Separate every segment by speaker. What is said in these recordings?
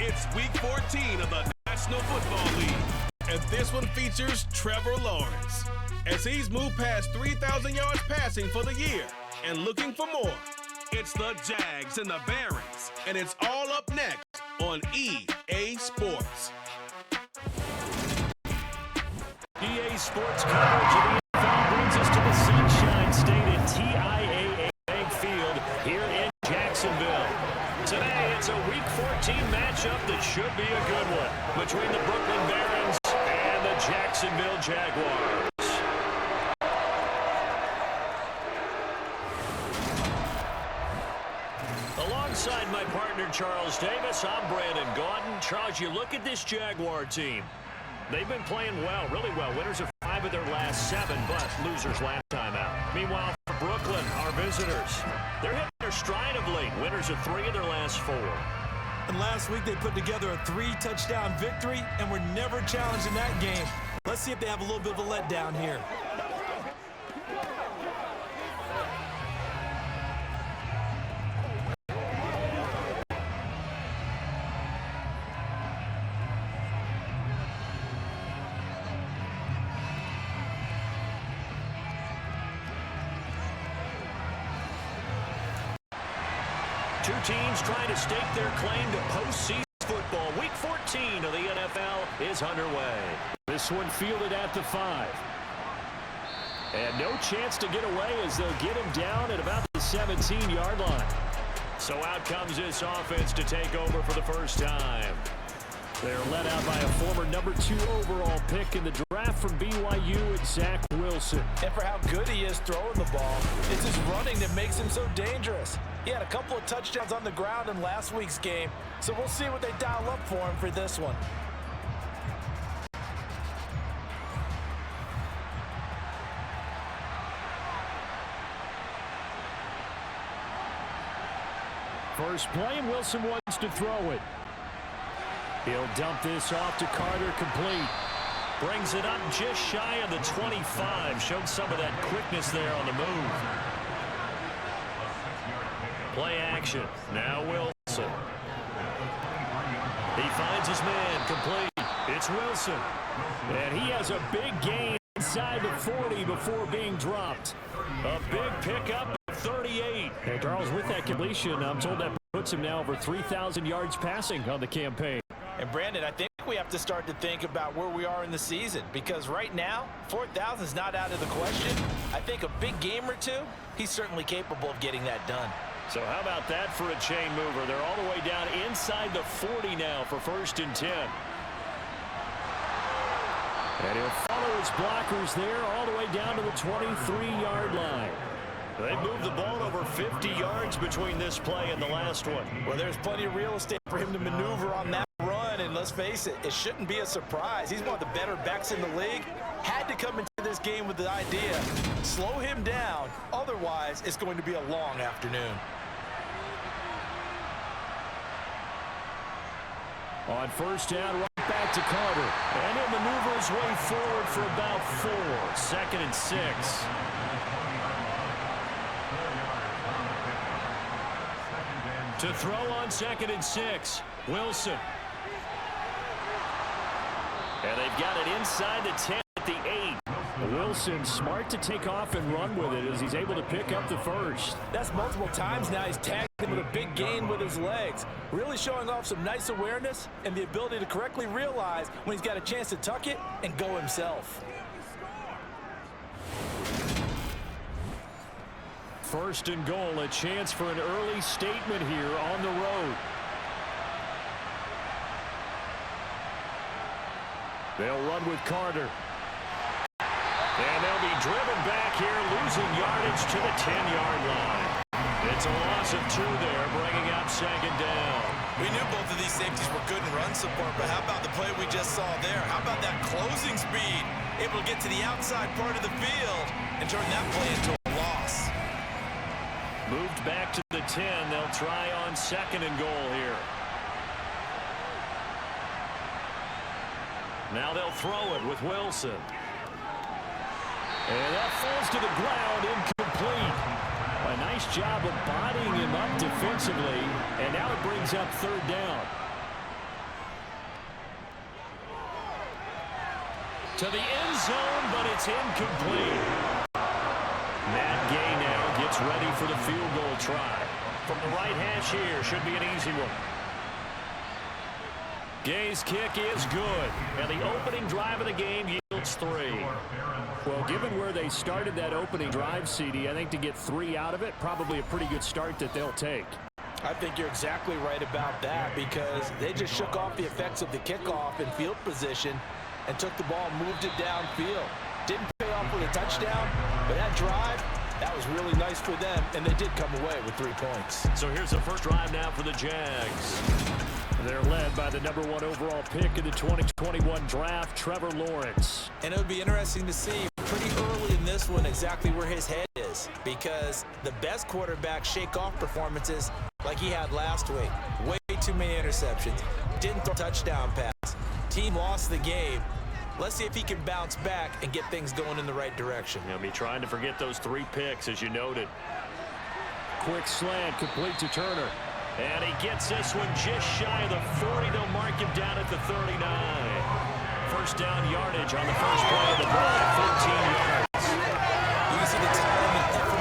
Speaker 1: It's Week 14 of the National Football League, and this one features Trevor Lawrence, as he's moved past 3,000 yards passing for the year and looking for more. It's the Jags and the Barons, and it's all up next on EA Sports.
Speaker 2: EA Sports coverage of the NFL brings us to the Sunshine State at TIAA Bank Field here in Jacksonville. Today, it's a Week 14 matchup that should be a good one between the Brooklyn Barons and the Jacksonville Jaguars. Alongside my partner, Charles Davis, I'm Brandon Gaudin. Charles, you look at this Jaguar team. They've been playing well, really well. Winners of 5 of their last 7, but losers last time out. Meanwhile, for Brooklyn, our visitors, they're hitting their stride of late. Winners of 3 of their last 4.
Speaker 3: And last week they put together a 3-touchdown victory and were never challenged in that game. Let's see if they have a little bit of a letdown here.
Speaker 2: Two teams trying to stake their claim to postseason football. Week 14 of the NFL is underway. This one fielded at the 5. And no chance to get away as they'll get him down at about the 17-yard line. So out comes this offense to take over for the first time. They're led out by a former number 2 overall pick in the draft from BYU and Zach Wilson.
Speaker 3: And for how good he is throwing the ball, it's his running that makes him so dangerous. He had a couple of touchdowns on the ground in last week's game, so we'll see what they dial up for him for this one.
Speaker 2: First play, and Wilson wants to throw it. He'll dump this off to Carter, complete. Brings it up just shy of the 25. Showed some of that quickness there on the move. Play action. Now Wilson. He finds his man, complete. It's Wilson. And he has a big gain inside the 40 before being dropped. A big pickup of 38. And Charles, with that completion, I'm told that puts him now over 3,000 yards passing on the campaign.
Speaker 3: And Brandon, I think we have to start to think about where we are in the season, because right now, 4,000 is not out of the question. I think a big game or 2, he's certainly capable of getting that done.
Speaker 2: So how about that for a chain mover? They're all the way down inside the 40 now for 1st and 10. And he'll follow his blockers there all the way down to the 23-yard line. They moved the ball over 50 yards between this play and the last one.
Speaker 3: Well, there's plenty of real estate for him to maneuver on that run, and let's face it, it shouldn't be a surprise. He's one of the better backs in the league. Had to come into this game with the idea, slow him down, otherwise it's going to be a long afternoon.
Speaker 2: On first down, right back to Carter. And he'll maneuver his way forward for about 4. 2nd and 6. To throw on 2nd and 6, Wilson. And they've got it inside the 10 at the 8. Wilson smart to take off and run with it as he's able to pick up the 1st.
Speaker 3: That's multiple times now he's tagged him with a big gain with his legs. Really showing off some nice awareness and the ability to correctly realize when he's got a chance to tuck it and go himself.
Speaker 2: 1st and goal, a chance for an early statement here on the road. They'll run with Carter. And they'll be driven back here, losing yardage to the 10-yard line. It's a loss of 2 there, bringing up 2nd down.
Speaker 4: We knew both of these safeties were good in run support, but how about the play we just saw there? How about that closing speed? Able to get to the outside part of the field and turn that play into a loss.
Speaker 2: Moved back to the 10. They'll try on 2nd and goal here. Now they'll throw it with Wilson. And that falls to the ground, incomplete. A nice job of bodying him up defensively, and now it brings up 3rd down. To the end zone, but it's incomplete. Matt Gay now gets ready for the field goal try. From the right hash here, should be an easy one. Gay's kick is good, and the opening drive of the game yields 3. Well, given where they started that opening drive, CD, I think to get 3 out of it, probably a pretty good start that they'll take.
Speaker 3: I think you're exactly right about that because they just shook off the effects of the kickoff in field position and took the ball and moved it downfield. Didn't pay off with a touchdown, but that drive, that was really nice for them, and they did come away with 3 points.
Speaker 2: So here's the first drive now for the Jags. They're led by the #1 overall pick in the 2021 draft, Trevor Lawrence.
Speaker 3: And it would be interesting to see pretty early in this one exactly where his head is because the best quarterbacks shake off performances like he had last week. Way too many interceptions. Didn't throw a touchdown pass. Team lost the game. Let's see if he can bounce back and get things going in the right direction.
Speaker 2: He'll be trying to forget those 3 picks, as you noted. Quick slant, complete to Turner. And he gets this one just shy of the 40. They'll mark him down at the 39. First down yardage on the first play of the drive, 13 yards.
Speaker 3: You can see the time and effort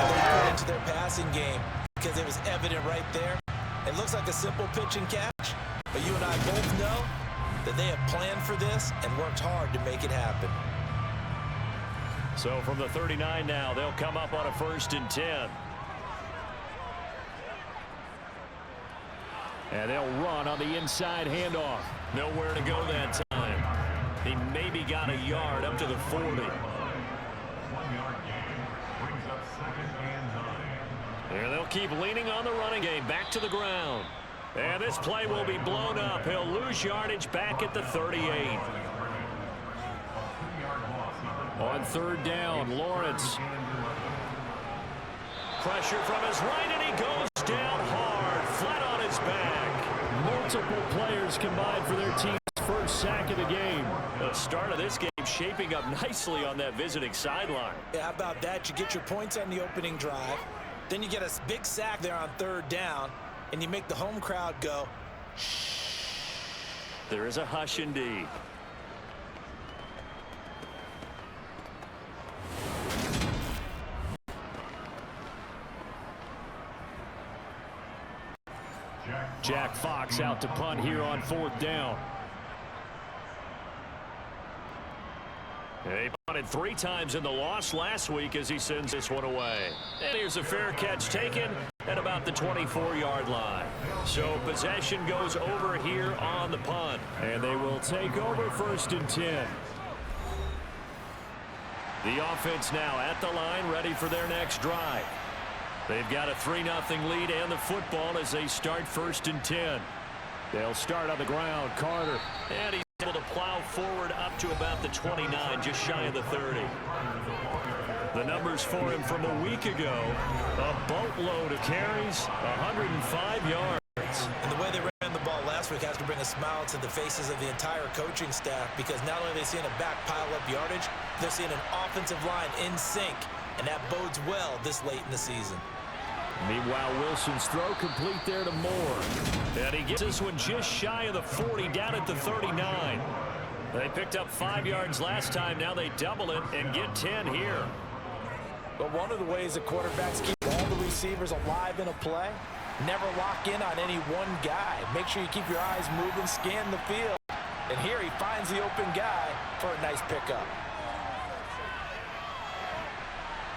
Speaker 3: they put into their passing game because it was evident right there. It looks like a simple pitch and catch, but you and I both know that they have planned for this and worked hard to make it happen.
Speaker 2: So from the 39 now, they'll come up on a 1st and 10. And they'll run on the inside handoff. Nowhere to go that time. He maybe got a yard up to the 40. And they'll keep leaning on the running game. Back to the ground. And this play will be blown up. He'll lose yardage back at the 38. On 3rd down, Lawrence. Pressure from his right, and he goes down hard, flat on his back. Multiple players combined for their team's first sack of the game. The start of this game shaping up nicely on that visiting sideline.
Speaker 3: Yeah, how about that? You get your points on the opening drive. Then you get a big sack there on 3rd down, and you make the home crowd go, shh.
Speaker 2: There is a hush indeed. Jack Fox out to punt here on 4th down. They punted 3 times in the loss last week as he sends this one away. And here's a fair catch taken at about the 24-yard line. So possession goes over here on the punt. And they will take over 1st and 10. The offense now at the line, ready for their next drive. They've got a 3-0 lead and the football as they start 1st and 10. They'll start on the ground. Carter. And he's able to plow forward up to about the 29, just shy of the 30. The numbers for him from a week ago, a boatload of carries, 105 yards.
Speaker 3: And the way they ran the ball last week has to bring a smile to the faces of the entire coaching staff because not only are they seeing a back pile up yardage, they're seeing an offensive line in sync, and that bodes well this late in the season.
Speaker 2: Meanwhile, Wilson's throw complete there to Moore. And he gets this one just shy of the 40, down at the 39. They picked up 5 yards last time. Now they double it and get 10 here.
Speaker 3: But one of the ways the quarterbacks keep all the receivers alive in a play, never lock in on any one guy. Make sure you keep your eyes moving, scan the field. And here he finds the open guy for a nice pickup.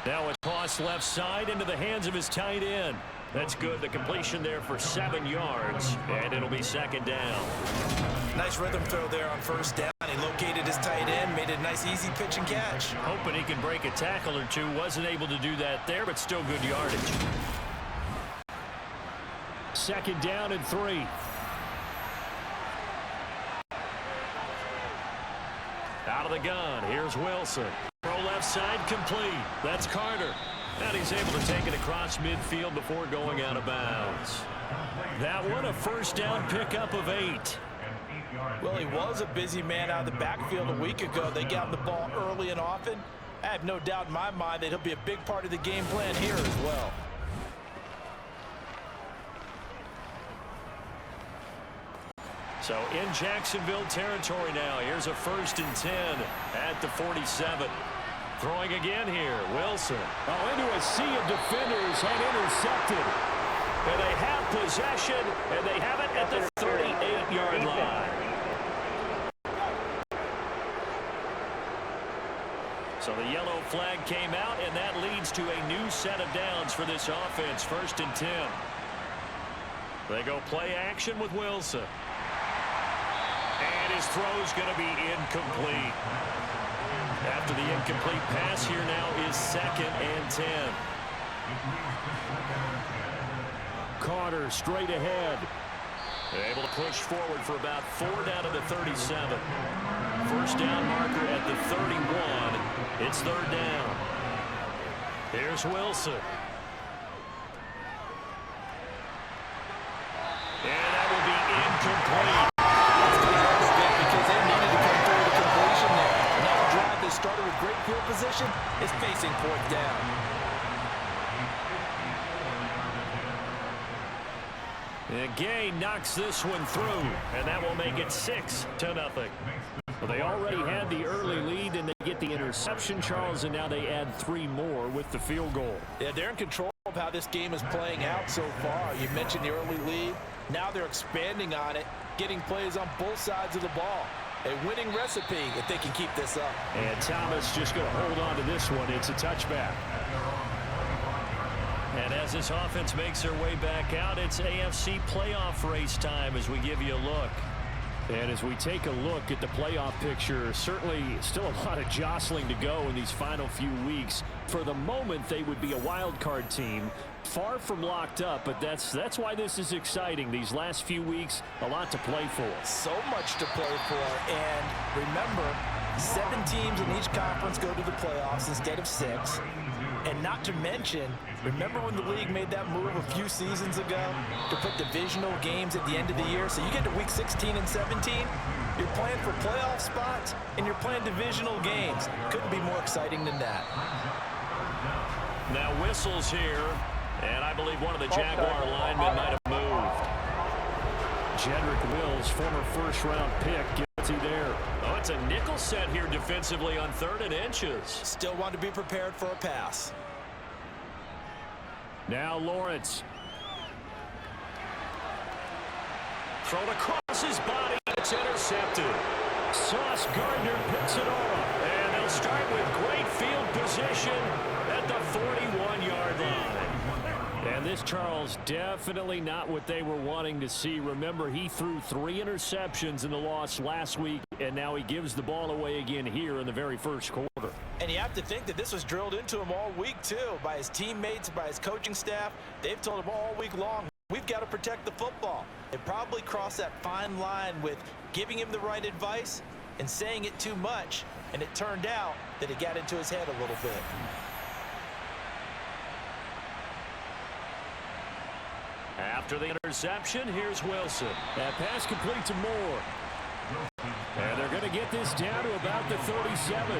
Speaker 2: Now a toss left side into the hands of his tight end. That's good. The completion there for 7 yards, and it'll be 2nd down.
Speaker 3: Nice rhythm throw there on 1st down. He located his tight end, made a nice easy pitch and catch.
Speaker 2: Hoping he can break a tackle or two. Wasn't able to do that there, but still good yardage. 2nd down and 3. Out of the gun, here's Wilson. Throw left side complete. That's Carter. And he's able to take it across midfield before going out of bounds. That one a 1st down pickup of 8.
Speaker 3: Well, he was a busy man out of the backfield a week ago. They got him the ball early and often. I have no doubt in my mind that he'll be a big part of the game plan here as well.
Speaker 2: So in Jacksonville territory now. Here's a 1st and 10 at the 47. Throwing again here, Wilson.
Speaker 5: Oh, into a sea of defenders and intercepted.
Speaker 2: And they have possession, and they have it at the 38-yard line. So the yellow flag came out, and that leads to a new set of downs for this offense. 1st and 10. They go play action with Wilson. And his throw's going to be incomplete. After the incomplete pass, here now is 2nd and 10.
Speaker 5: Carter straight ahead.
Speaker 2: They're able to push forward for about 4 down to the 37. First down marker at the 31. It's 3rd down. Here's Wilson. And that will be incomplete.
Speaker 3: Because they needed to come through the completion there. Now the drive that started with great field position is facing 4th down.
Speaker 2: And Gay knocks this one through, and that will make it 6-0.
Speaker 5: Well, they already had the early lead, and they get the interception, Charles, and now they add 3 more with the field goal.
Speaker 3: Yeah, they're in control of how this game is playing out so far. You mentioned the early lead. Now they're expanding on it, getting plays on both sides of the ball. A winning recipe if they can keep this up.
Speaker 5: And Thomas just going to hold on to this one. It's a touchback.
Speaker 2: And as this offense makes their way back out, it's AFC playoff race time as we give you a look.
Speaker 5: And as we take a look at the playoff picture, certainly still a lot of jostling to go in these final few weeks. For the moment, they would be a wild card team, far from locked up, but that's why this is exciting. These last few weeks, a lot to play for.
Speaker 3: So much to play for, and remember, 7 teams in each conference go to the playoffs instead of 6. And not to mention, remember when the league made that move a few seasons ago to put divisional games at the end of the year? So you get to week 16 and 17, you're playing for playoff spots, and you're playing divisional games. Couldn't be more exciting than that.
Speaker 2: Now whistles here, and I believe one of the Jaguar linemen might have moved.
Speaker 5: Jedrick Wills, former first-round pick, gets you there.
Speaker 2: Oh, it's a nickel set here defensively on 3rd and inches.
Speaker 3: Still want to be prepared for a pass.
Speaker 5: Now Lawrence.
Speaker 2: Thrown across his body. It's intercepted.
Speaker 5: Sauce Gardner picks it off.
Speaker 2: And they'll start with great field position at the 41-yard line.
Speaker 5: And this, Charles, definitely not what they were wanting to see. Remember, he threw 3 interceptions in the loss last week, and now he gives the ball away again here in the very first quarter.
Speaker 3: And you have to think that this was drilled into him all week, too, by his teammates, by his coaching staff. They've told him all week long, we've got to protect the football. They probably crossed that fine line with giving him the right advice and saying it too much, and it turned out that it got into his head a little bit.
Speaker 2: After the interception, here's Wilson.
Speaker 5: That pass complete to Moore. And they're going to get this down to about the 37.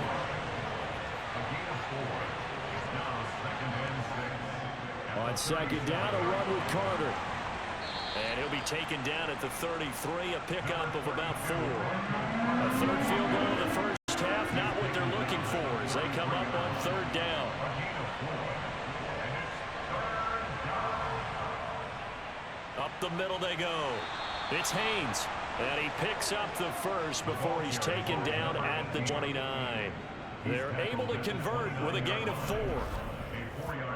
Speaker 5: On 2nd down, a run with Carter.
Speaker 2: And he'll be taken down at the 33, a pickup of about 4. A 3rd field goal in the first half, not what they're looking for as they come up on 3rd down. Up the middle they go. It's Haynes. And he picks up the first before he's taken down at the 29. They're able to convert with a gain of 4.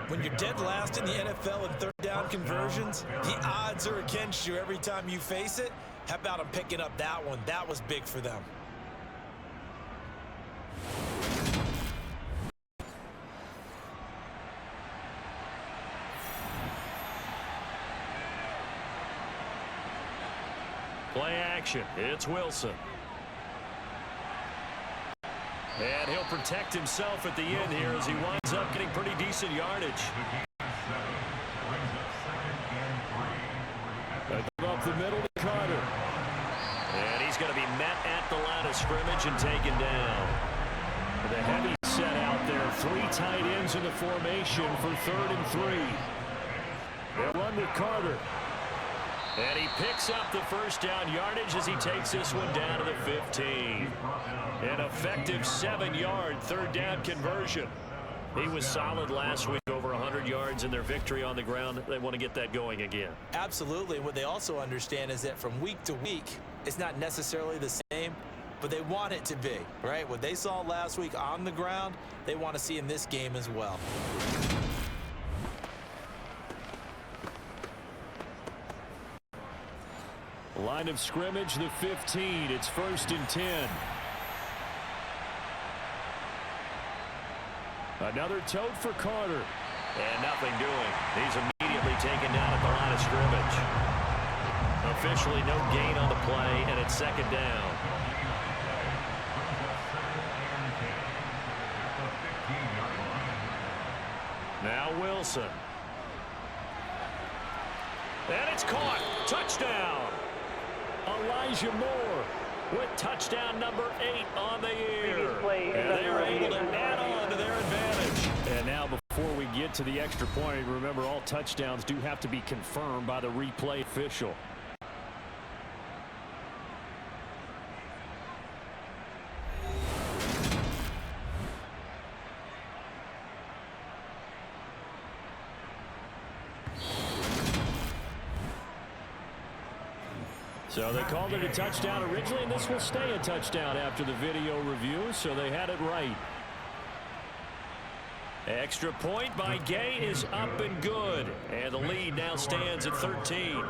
Speaker 3: When you're dead last in the NFL in 3rd down conversions, the odds are against you every time you face it. How about them picking up that one? That was big for them.
Speaker 2: Play action. It's Wilson. And he'll protect himself at the end here as he winds up getting pretty decent yardage.
Speaker 5: Up the middle to Carter.
Speaker 2: And he's going to be met at the line of scrimmage and taken down.
Speaker 5: The heavy set out there. 3 tight ends in the formation for 3rd and 3. They'll run with Carter.
Speaker 2: And he picks up the first down yardage as he takes this one down to the 15. An effective 7-yard third down conversion. He was solid last week, over 100 yards in their victory on the ground. They want to get that going again.
Speaker 3: Absolutely. What they also understand is that from week to week, it's not necessarily the same, but they want it to be, right? What they saw last week on the ground, they want to see in this game as well.
Speaker 5: Line of scrimmage, the 15. It's 1st and 10. Another tote for Carter.
Speaker 2: And nothing doing. He's immediately taken down at the line of scrimmage. Officially no gain on the play, and it's 2nd down. Now Wilson. And it's caught. Touchdown.
Speaker 5: Elijah Moore with touchdown number 8 on the year.
Speaker 2: And they're able to add on to their advantage.
Speaker 5: And now before we get to the extra point, remember all touchdowns do have to be confirmed by the replay official. So they called it a touchdown originally, and this will stay a touchdown after the video review, so they had it right.
Speaker 2: Extra point by Gay is up and good. And the lead now stands at 13.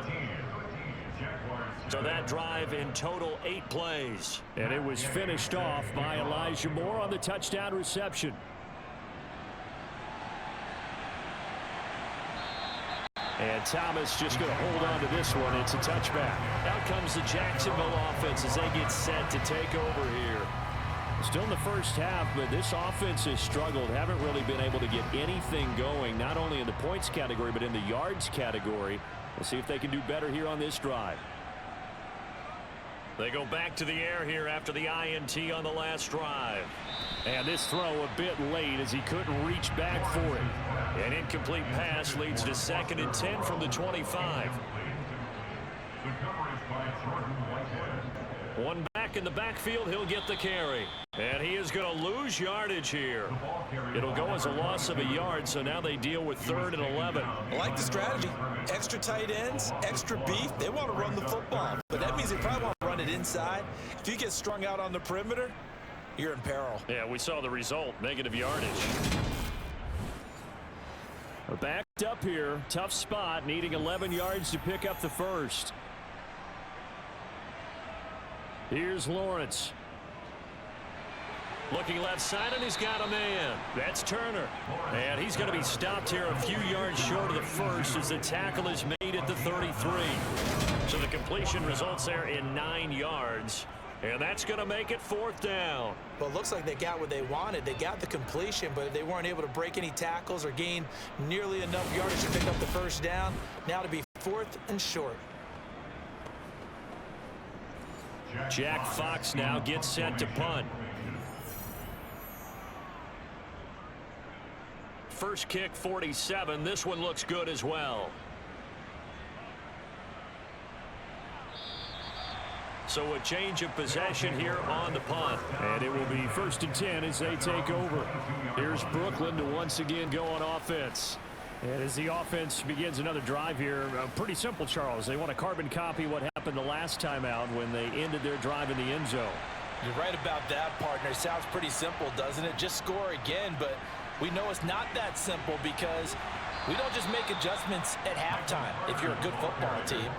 Speaker 2: So that drive in total 8 plays.
Speaker 5: And it was finished off by Elijah Moore on the touchdown reception. And Thomas just going to hold on to this one. It's a touchback.
Speaker 2: Out comes the Jacksonville offense as they get set to take over here.
Speaker 5: Still in the first half, but this offense has struggled. Haven't really been able to get anything going, not only in the points category, but in the yards category. We'll see if they can do better here on this drive.
Speaker 2: They go back to the air here after the INT on the last drive.
Speaker 5: And this throw a bit late as he couldn't reach back for it.
Speaker 2: An incomplete pass leads to 2nd and 10 from the 25. One back in the backfield, he'll get the carry. And he is going to lose yardage here. It'll go as a loss of a yard, so now they deal with 3rd and 11.
Speaker 3: I like the strategy. Extra tight ends, extra beef. They want to run the football, but that means they probably want to run it inside. If you get strung out on the perimeter, you're in peril.
Speaker 2: Yeah, we saw the result, negative yardage.
Speaker 5: Backed up here, tough spot, needing 11 yards to pick up the first. Here's Lawrence.
Speaker 2: Looking left side, and he's got a man. That's Turner. And he's going to be stopped here a few yards short of the first as the tackle is made at the 33. So the completion results there in 9 yards. And that's going to make it 4th down.
Speaker 3: Well, it looks like they got what they wanted. They got the completion, but they weren't able to break any tackles or gain nearly enough yardage to pick up the first down. Now to be 4th and short.
Speaker 2: Jack Fox now gets set to punt. First kick, 47. This one looks good as well. So a change of possession here on the punt.
Speaker 5: And it will be 1st and 10 as they take over. Here's Brooklyn to once again go on offense. And as the offense begins another drive here, pretty simple, Charles. They want to carbon copy what happened the last time out when they ended their drive in the end zone.
Speaker 3: You're right about that, partner. Sounds pretty simple, doesn't it? Just score again, but we know it's not that simple because we don't just make adjustments at halftime if you're a good football team.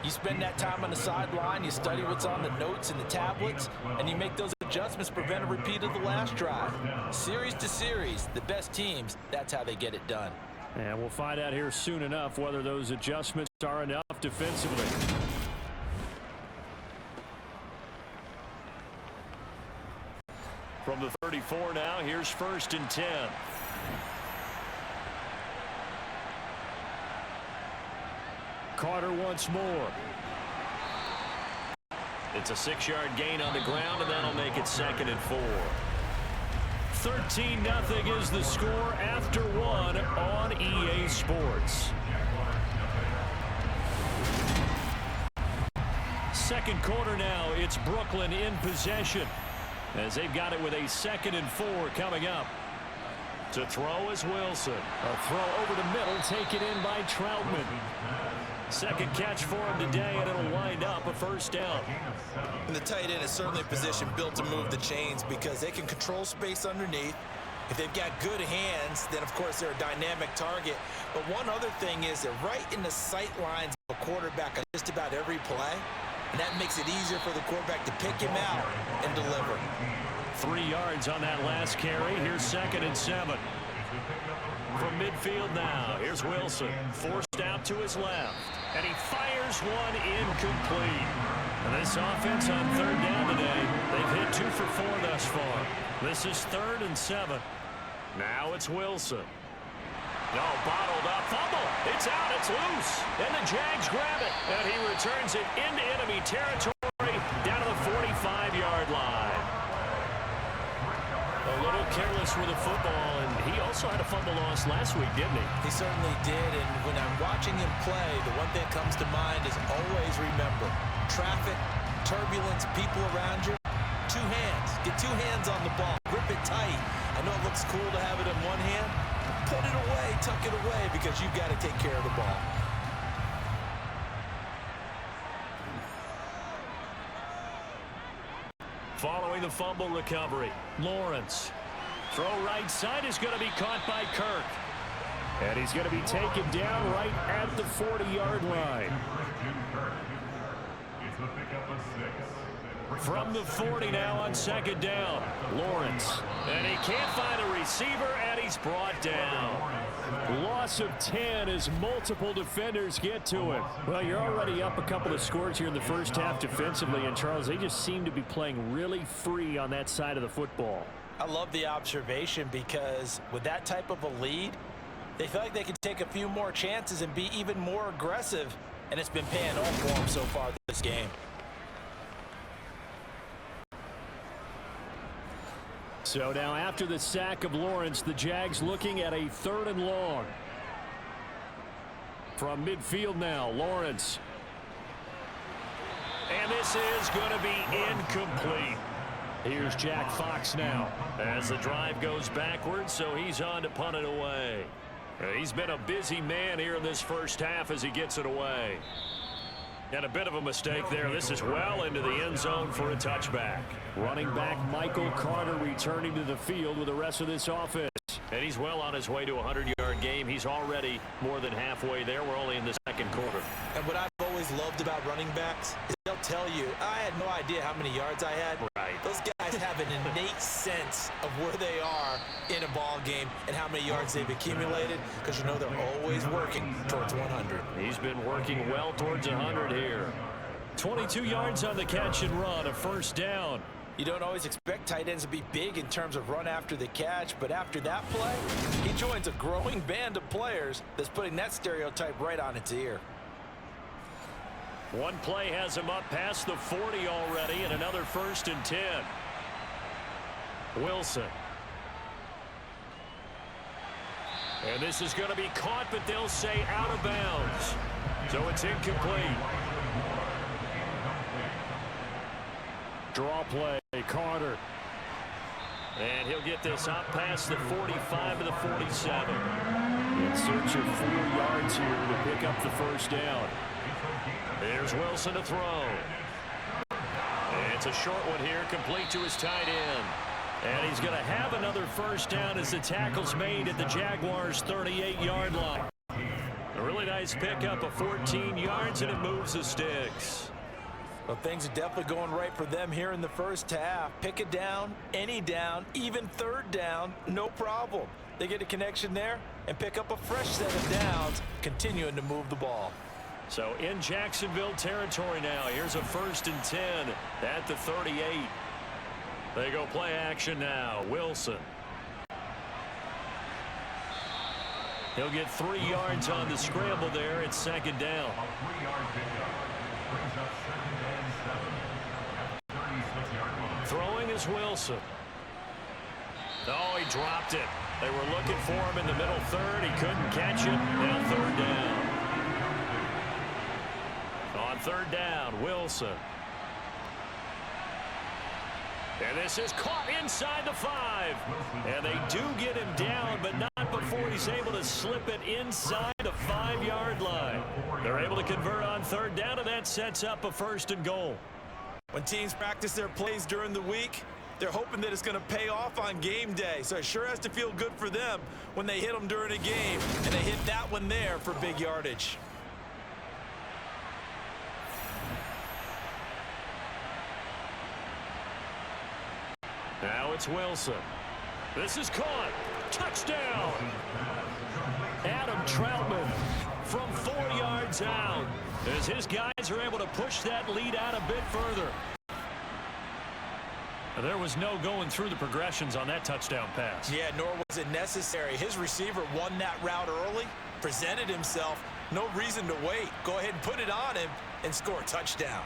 Speaker 3: You spend that time on the sideline, you study what's on the notes and the tablets, and you make those adjustments to prevent a repeat of the last drive. Series to series, the best teams, that's how they get it done.
Speaker 5: And we'll find out here soon enough whether those adjustments are enough defensively.
Speaker 2: From the 34 now, here's 1st and 10.
Speaker 5: Carter once more.
Speaker 2: It's a 6-yard gain on the ground, and that'll make it 2nd and 4. 13-0 is the score after 1 on EA Sports.
Speaker 5: second quarter now. It's Brooklyn in possession as they've got it with a 2nd and 4 coming up. To throw is Wilson. A throw over the middle, taken in by Troutman. Second catch for him today, and it'll wind up a first down.
Speaker 3: And the tight end is certainly a position built to move the chains because they can control space underneath. If they've got good hands, then, of course, they're a dynamic target. But one other thing is they're right in the sight lines of a quarterback on just about every play, and that makes it easier for the quarterback to pick him out and deliver.
Speaker 5: 3 yards on that last carry. Here's 2nd and 7. From midfield now, here's Wilson. Forced out to his left. And he fires one incomplete. And this offense on 3rd down today, they've hit 2 for 4 thus far. This is 3rd and 7. Now it's Wilson. No, bottled up. Fumble. It's out. It's loose. And the Jags grab it. And he returns it into enemy territory down to the 45-yard line. A little careless with the football, and he also had a fumble loss last week, didn't he?
Speaker 3: He certainly did, and when I'm watching him play, the one thing that comes to mind is always remember, traffic, turbulence, people around you, 2 hands. Get 2 hands on the ball. Grip it tight. I know it looks cool to have it in one hand. Put it away, tuck it away, because you've got to take care of the ball.
Speaker 5: Following the fumble recovery, Lawrence. Throw right side is going to be caught by Kirk. And he's going to be taken down right at the 40-yard line. From the 40 now on 2nd down, Lawrence. And he can't find a receiver, and he's brought down. Loss of 10 as multiple defenders get to him. Well, you're already up a couple of scores here in the first half defensively, and Charles, they just seem to be playing really free on that side of the football.
Speaker 3: I love the observation because with that type of a lead, they feel like they can take a few more chances and be even more aggressive, and it's been paying off for them so far this game.
Speaker 5: So now after the sack of Lawrence, the Jags looking at a 3rd and long. From midfield now, Lawrence. And this is going to be incomplete. Here's Jack Fox now as the drive goes backwards, so he's on to punt it away. He's been a busy man here in this first half as he gets it away. And a bit of a mistake there. This is well into the end zone for a touchback. Running back Michael Carter returning to the field with the rest of this offense. And he's well on his way to a 100-yard game. He's already more than halfway there. We're only in the 2nd quarter.
Speaker 3: And what I've always loved about running backs is they'll tell you, I had no idea how many yards I had.
Speaker 5: Right.
Speaker 3: Those guys have an innate sense of where they are in a ball game and how many yards they've accumulated, because you know they're always working towards 100.
Speaker 5: He's been working well towards 100 here. 22 yards on the catch and run, a first down.
Speaker 3: You don't always expect tight ends to be big in terms of run after the catch, but after that play, he joins a growing band of players that's putting that stereotype right on its ear.
Speaker 5: One play has him up past the 40 already, and another 1st and 10. Wilson. And this is going to be caught, but they'll say out of bounds. So it's incomplete. Draw play, Carter. And he'll get this up past the 45 to the 47. In search of 4 yards here to pick up the first down. There's Wilson to throw. It's a short one here, complete to his tight end. And he's going to have another first down as the tackle's made at the Jaguars' 38-yard line. A really nice pickup of 14 yards, and it moves the sticks.
Speaker 3: Well, things are definitely going right for them here in the first half. Pick it down, any down, even 3rd down, no problem. They get a connection there and pick up a fresh set of downs, continuing to move the ball.
Speaker 5: So in Jacksonville territory now, here's a 1st and 10 at the 38. They go play action now. Wilson. He'll get 3 yards on the scramble there. It's 2nd down. Throwing is Wilson. Oh, he dropped it. They were looking for him in the middle 3rd. He couldn't catch it. Now 3rd down. On 3rd down, Wilson.
Speaker 2: And this is caught inside the 5. And they do get him down, but not before he's able to slip it inside the 5-yard line. They're able to convert on third down, and that sets up a 1st and goal.
Speaker 3: When teams practice their plays during the week, they're hoping that it's going to pay off on game day. So it sure has to feel good for them when they hit them during a game. And they hit that one there for big yardage.
Speaker 2: Now it's Wilson. This is caught. Touchdown. Adam Troutman from 4 yards out as his guys are able to push that lead out a bit further. There was no going through the progressions on that touchdown pass.
Speaker 3: Yeah, nor was it necessary. His receiver won that route early, presented himself. No reason to wait. Go ahead and put it on him and score a touchdown.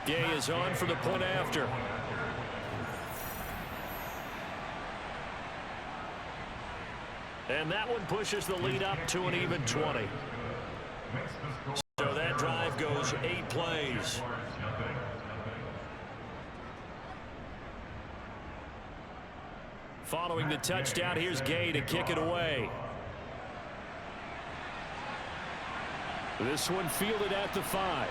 Speaker 2: Gay is on for the point after. And that one pushes the lead up to an even 20. So that drive goes 8 plays. Following the touchdown, here's Gay to kick it away. This one fielded at the 5.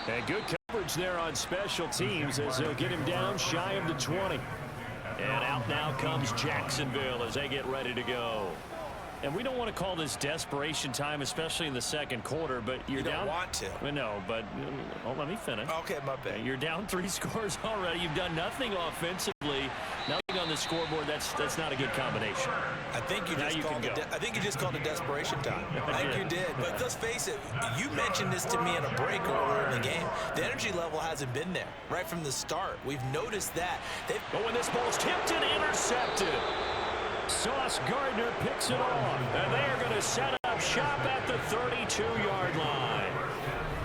Speaker 2: And good coverage there on special teams as they'll get him down shy of the 20. And out now comes Jacksonville as they get ready to go. And we don't want to call this desperation time, especially in the second quarter, but you're down.
Speaker 3: You don't want to.
Speaker 2: Well, no, but let me finish.
Speaker 3: Okay, my bad.
Speaker 2: You're down 3 scores already. You've done nothing offensively. Nothing on the scoreboard. That's not a good combination.
Speaker 3: I think you just called it desperation time. I think you did. But let's face it, you mentioned this to me in a break earlier in the game. The energy level hasn't been there right from the start. We've noticed that.
Speaker 2: But when this ball's tipped and intercepted, Sauce Gardner picks it off, and they are going to set up shop at the 32-yard line.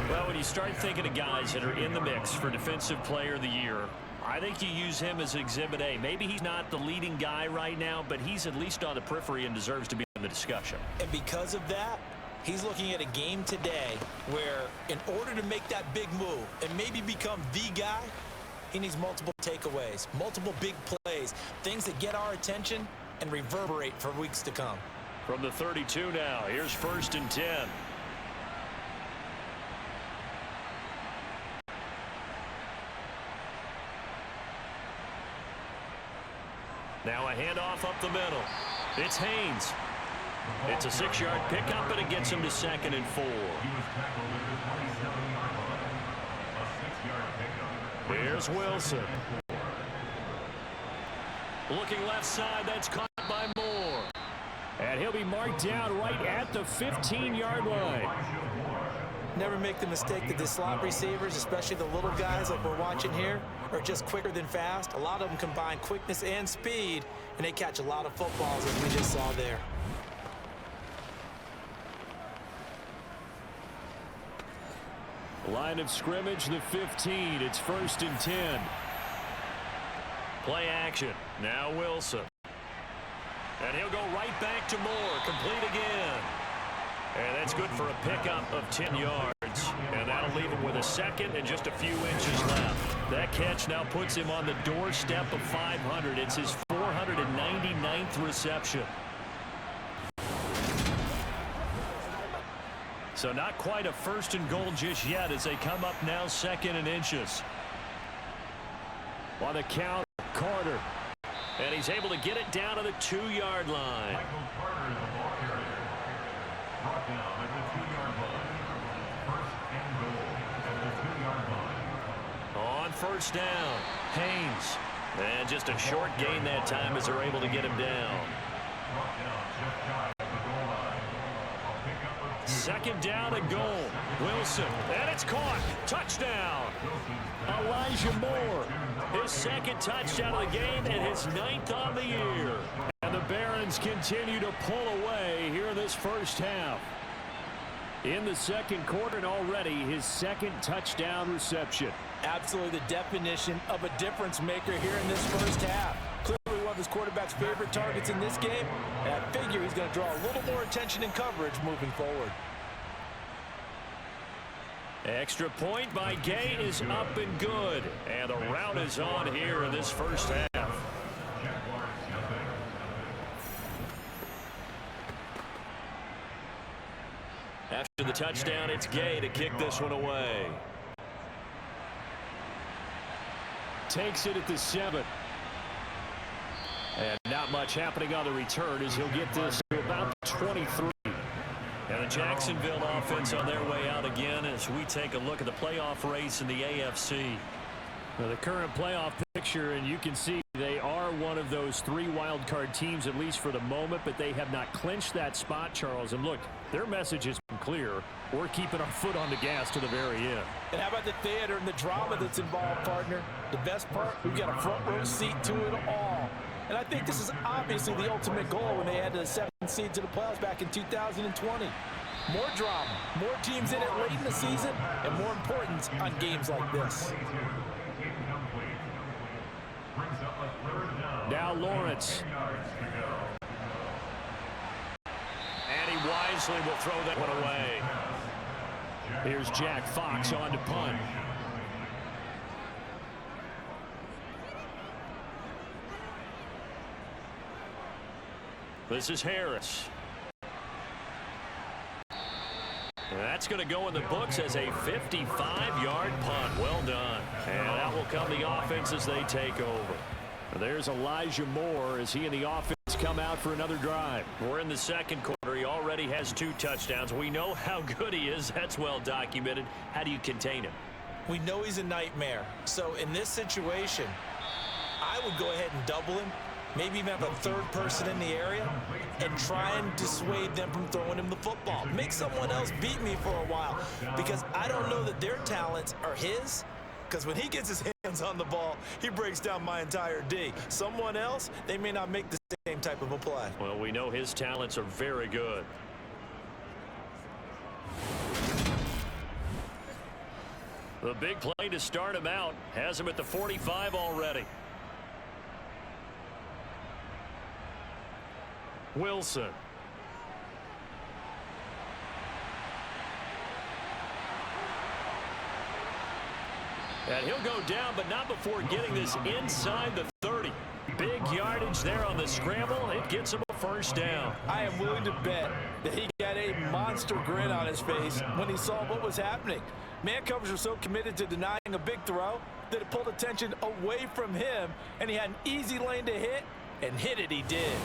Speaker 2: Well, when you start thinking of guys that are in the mix for Defensive Player of the Year, I think you use him as Exhibit A. Maybe he's not the leading guy right now, but he's at least on the periphery and deserves to be in the discussion.
Speaker 3: And because of that, he's looking at a game today where in order to make that big move and maybe become the guy, he needs multiple takeaways, multiple big plays, things that get our attention and reverberate for weeks to come.
Speaker 2: From the 32 now, here's 1st and 10. Now a handoff up the middle. It's Haynes. It's a 6-yard pickup, and it gets him to 2nd and 4. Here's Wilson. Looking left side, that's caught by Moore. And he'll be marked down right at the 15-yard line.
Speaker 3: Never make the mistake that the slot receivers, especially the little guys like we're watching here, are just quicker than fast. A lot of them combine quickness and speed, and they catch a lot of footballs, as we just saw there.
Speaker 2: Line of scrimmage, the 15. It's 1st and 10. Play action. Now Wilson. And he'll go right back to Moore. Complete again. And that's good for a pickup of 10 yards. And that'll leave him with a 2nd and just a few inches left. That catch now puts him on the doorstep of 500. It's his 499th reception. So not quite a 1st and goal just yet as they come up now 2nd and inches. On the count, Carter. And he's able to get it down to the 2-yard line. On 1st down, Haynes. And just a short gain that time as they're able to get him down. 2nd down and goal. Wilson. And it's caught. Touchdown. Elijah Moore. His 2nd touchdown of the game and his 9th on the year. And the Barons continue to pull away here in this first half. In the second quarter and already his 2nd touchdown reception.
Speaker 3: Absolutely the definition of a difference maker here in this first half. Clearly one of his quarterback's favorite targets in this game. And I figure he's going to draw a little more attention and coverage moving forward.
Speaker 2: Extra point by Gay is up and good. And the rout is on here in this first half. After the touchdown, it's Gay to kick this one away.
Speaker 5: Takes it at the 7. And not much happening on the return as he'll get this to about 23.
Speaker 2: And the Jacksonville offense on their way out again as we take a look at the playoff race in the AFC.
Speaker 5: Now the current playoff picture, and you can see they are one of those 3 wild card teams, at least for the moment, but they have not clinched that spot, Charles. And look, their message has been clear. We're keeping our foot on the gas to the very end.
Speaker 3: And how about the theater and the drama that's involved, partner? The best part, we've got a front row seat to it all. And I think this is obviously the ultimate goal when they added the 7th seed to the playoffs back in 2020. More drama, more teams in it late in the season, and more importance on games like this.
Speaker 5: Now Lawrence.
Speaker 2: And he wisely will throw that one away.
Speaker 5: Here's Jack Fox on to punt.
Speaker 2: This is Harris. And that's going to go in the books as a 55-yard punt. Well done. And that will come the offense as they take over.
Speaker 5: There's Elijah Moore as he and the offense come out for another drive.
Speaker 2: We're in the second quarter. He already has 2 touchdowns. We know how good he is. That's well documented. How do you contain him?
Speaker 3: We know he's a nightmare. So in this situation, I would go ahead and double him. Maybe even have a 3rd person in the area and try and dissuade them from throwing him the football. Make someone else beat me for a while because I don't know that their talents are his. Because when he gets his hands on the ball, he breaks down my entire D. Someone else, they may not make the same type of a play.
Speaker 2: Well, we know his talents are very good. The big play to start him out has him at the 45 already. Wilson. And he'll go down, but not before getting this inside the 30. Big yardage there on the scramble. It gets him a first down.
Speaker 3: I am willing to bet that he got a monster grin on his face when he saw what was happening. Man covers are so committed to denying a big throw that it pulled attention away from him, and he had an easy lane to hit, and hit it he did.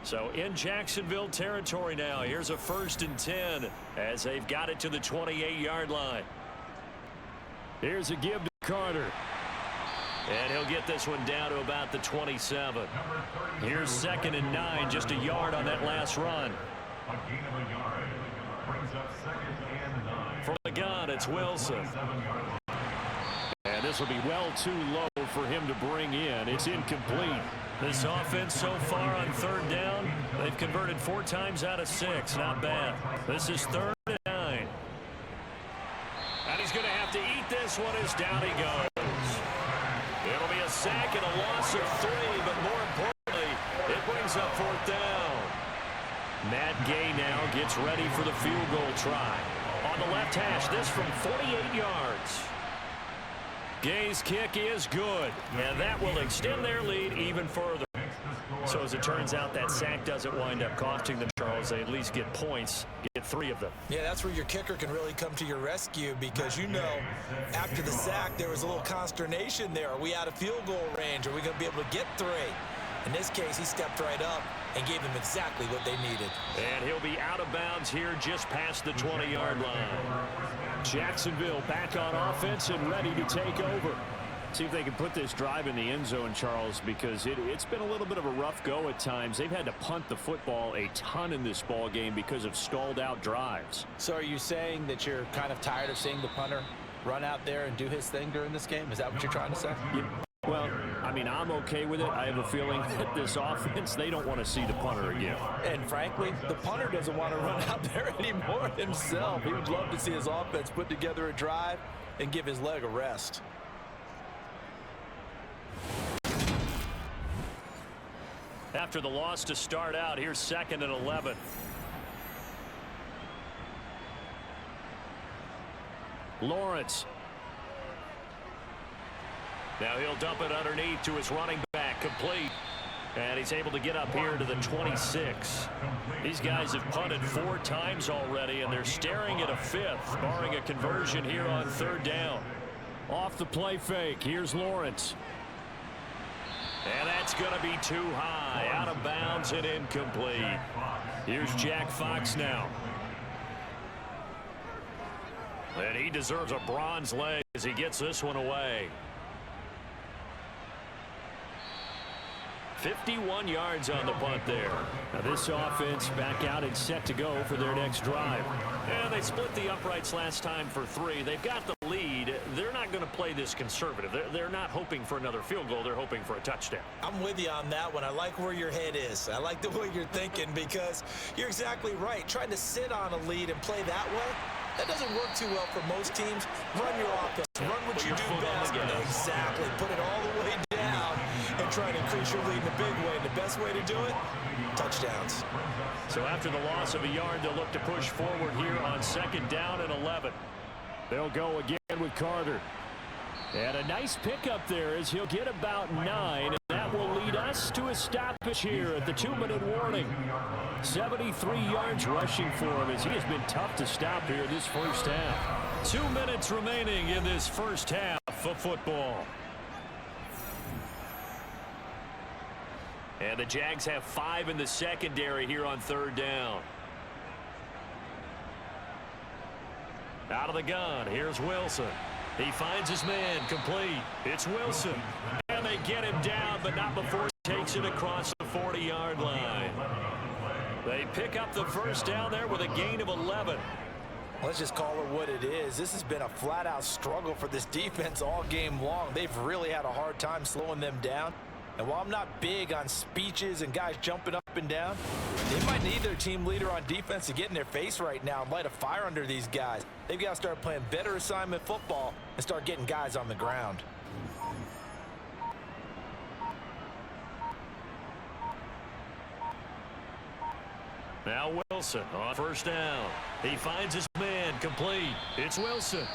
Speaker 2: So in Jacksonville territory now. Here's a 1st and 10 as they've got it to the 28-yard line.
Speaker 5: Here's a give to Carter.
Speaker 2: And he'll get this one down to about the 27. Here's 2nd and 9, just a yard on that last run. From the gun, it's Wilson.
Speaker 5: And this will be well too low for him to bring in. It's incomplete.
Speaker 2: This offense so far on 3rd down, they've converted 4 times out of 6. Not bad. This is 3rd and 9. And he's going to have to eat this one as down he goes. It'll be a sack and a loss of 3, but more importantly, it brings up 4th down. Matt Gay now gets ready for the field goal try. On the left hash, this from 48 yards. Gay's kick is good, and that will extend their lead even further. So as it turns out, that sack doesn't wind up costing them, Charles. They at least get points, get 3 of them.
Speaker 3: Yeah, that's where your kicker can really come to your rescue because, you know, after the sack, there was a little consternation there. Are we out of field goal range? Are we going to be able to get 3? In this case, he stepped right up and gave them exactly what they needed.
Speaker 2: And he'll be out of bounds here just past the 20-yard line.
Speaker 5: Jacksonville back on offense and ready to take over. See if they can put this drive in the end zone, Charles, because it's been a little bit of a rough go at times. They've had to punt the football a ton in this ball game because of stalled out drives.
Speaker 3: So are you saying that you're kind of tired of seeing the punter run out there and do his thing during this game? Is that what you're trying to say?
Speaker 5: Yeah. Well, I mean, I'm okay with it. I have a feeling that this offense, they don't want to see the punter again.
Speaker 3: And frankly, the punter doesn't want to run out there anymore himself. He would love to see his offense put together a drive and give his leg a rest.
Speaker 2: After the loss to start out, here's 2nd and 11.
Speaker 5: Lawrence.
Speaker 2: Now he'll dump it underneath to his running back, complete. And he's able to get up here to the 26. These guys have punted 4 times already, and they're staring at a 5th, barring a conversion here on 3rd down.
Speaker 5: Off the play fake, here's Lawrence.
Speaker 2: And that's going to be too high, out of bounds and incomplete.
Speaker 5: Here's Jack Fox now.
Speaker 2: And he deserves a bronze leg as he gets this one away. 51 yards on the punt there.
Speaker 5: Now this offense back out and set to go for their next drive.
Speaker 2: And they split the uprights last time for 3. They've got the lead. They're not going to play this conservative. They're not hoping for another field goal. They're hoping for a touchdown.
Speaker 3: I'm with you on that one. I like where your head is. I like the way you're thinking because you're exactly right. Trying to sit on a lead and play that way, that doesn't work too well for most teams. Run your offense. Run what you do best. Exactly. Put it all the way down and try to increase your lead in a big way. And the best way to do it, touchdowns.
Speaker 2: So after the loss of a yard, they'll look to push forward here on 2nd down and 11.
Speaker 5: They'll go again with Carter. And a nice pickup there as he'll get about 9. And that will lead us to a stoppage here at the 2-minute warning. 73 yards rushing for him as he has been tough to stop here this first half.
Speaker 2: 2 minutes remaining in this first half of football. And the Jags have 5 in the secondary here on 3rd down. Out of the gun, here's Wilson. He finds his man, complete. It's Wilson. And they get him down, but not before he takes it across the 40-yard line. They pick up the first down there with a gain of 11.
Speaker 3: Let's just call it what it is. This has been a flat-out struggle for this defense all game long. They've really had a hard time slowing them down. And while I'm not big on speeches and guys jumping up and down, they might need their team leader on defense to get in their face right now and light a fire under these guys. They've got to start playing better assignment football and start getting guys on the ground.
Speaker 2: Now Wilson on 1st down. He finds his man, complete. It's Wilson.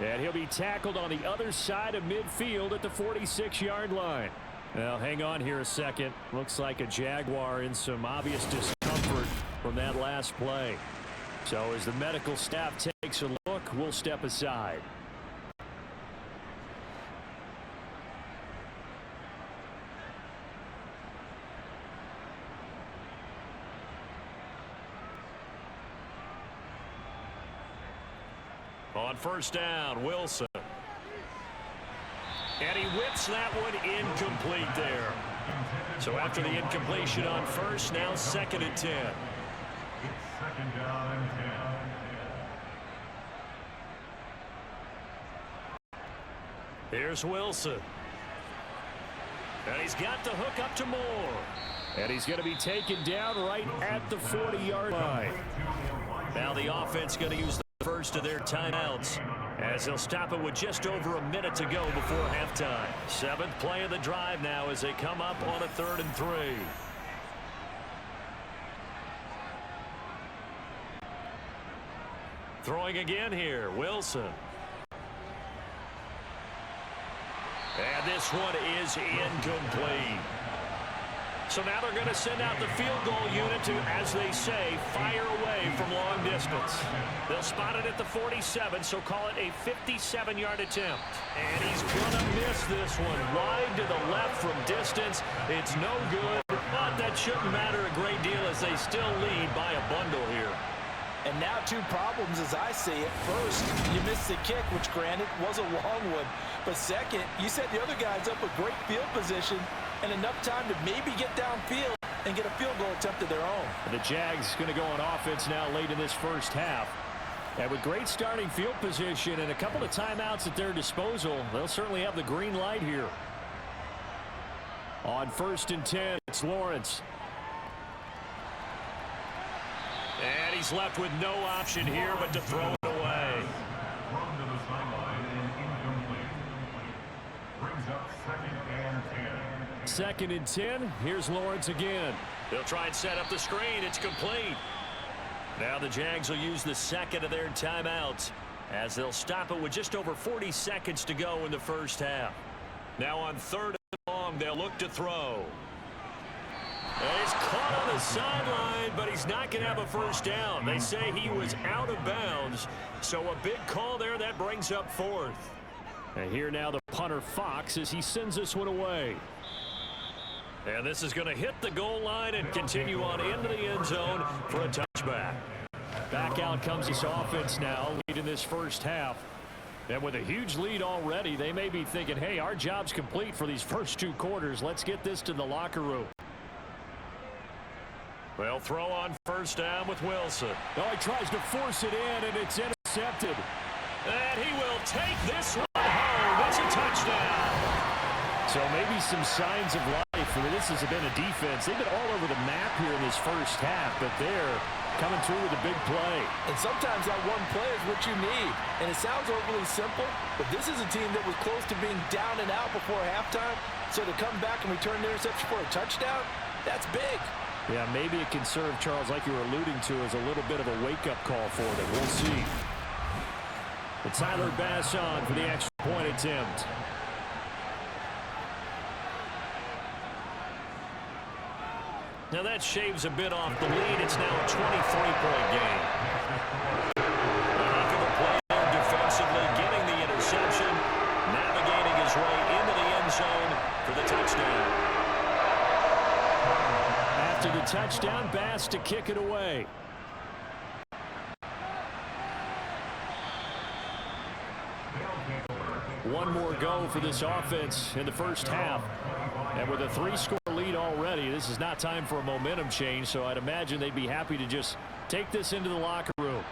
Speaker 5: And he'll be tackled on the other side of midfield at the 46-yard line. Now, hang on here a second. Looks like a Jaguar in some obvious discomfort from that last play. So as the medical staff takes a look, we'll step aside.
Speaker 2: On 1st down, Wilson. And he whips that one incomplete there. So after the incompletion on 1st, now 2nd and 10.
Speaker 6: It's 2nd down and 10.
Speaker 2: Here's Wilson. And he's got the hook up to Moore.
Speaker 5: And he's going to be taken down right at the 40-yard line.
Speaker 2: Now the offense going to use the first of their timeouts as they'll stop it with just over a minute to go before halftime. 7th play of the drive now as they come up on a 3rd and 3. Throwing again here, Wilson. And this one is incomplete. So now they're going to send out the field goal unit to, as they say, fire away from long distance. They'll spot it at the 47, so call it a 57-yard attempt. And he's going to miss this one. Wide to the left from distance. It's no good, but that shouldn't matter a great deal as they still lead by a bundle here.
Speaker 3: And now 2 problems as I see it. First, you missed the kick, which granted was a long one. But second, you set the other guys up with great field position and enough time to maybe get downfield and get a field goal attempt of their own.
Speaker 5: The Jags going to go on offense now late in this first half. And with great starting field position and a couple of timeouts at their disposal, they'll certainly have the green light here. On 1st and 10, it's Lawrence.
Speaker 2: And he's left with no option here but to throw it away.
Speaker 6: Thrown to the sideline and incomplete. Brings up 2nd and 10.
Speaker 5: 2nd and 10. Here's Lawrence again.
Speaker 2: They'll try and set up the screen. It's complete. Now the Jags will use the 2nd of their timeouts as they'll stop it with just over 40 seconds to go in the first half. Now on 3rd and long, they'll look to throw. And he's caught on the sideline, but he's not going to have a first down. They say he was out of bounds, so a big call there that brings up 4th.
Speaker 5: And here now the punter Fox as he sends this one away.
Speaker 2: And this is going to hit the goal line and continue on into the end zone for a touchback.
Speaker 5: Back out comes this offense now, leading this first half. And with a huge lead already, they may be thinking, hey, our job's complete for these first 2 quarters. Let's get this to the locker room.
Speaker 2: Well, throw on first down with Wilson.
Speaker 5: Oh, he tries to force it in, and it's intercepted.
Speaker 2: And he will take this one home. It's a touchdown.
Speaker 5: So maybe some signs of life. I mean, this has been a defense. They've been all over the map here in this first half, but they're coming through with a big play.
Speaker 3: And sometimes that one play is what you need. And it sounds overly simple, but this is a team that was close to being down and out before halftime. So to come back and return the interception for a touchdown, that's big.
Speaker 5: Yeah, maybe it can serve, Charles, like you were alluding to, as a little bit of a wake-up call for them. We'll see. But Tyler Bass on for the extra point attempt.
Speaker 2: Now that shaves a bit off the lead. It's now a 23-point game. A heck of a play there defensively, getting the interception, navigating his way into the end zone for the touchdown.
Speaker 5: After the touchdown, Bass to kick it away. One more go for this offense in the first half. And with a 3-score lead already, this is not time for a momentum change, so I'd imagine they'd be happy to just take this into the locker room.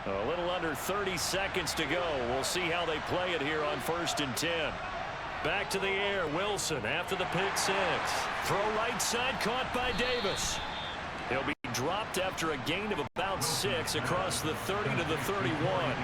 Speaker 2: A little under 30 seconds to go. We'll see how they play it here on 1st and 10. Back to the air, Wilson after the pick 6. Throw right side, caught by Davis. He'll be dropped after a gain of about 6 across the 30 to the 31.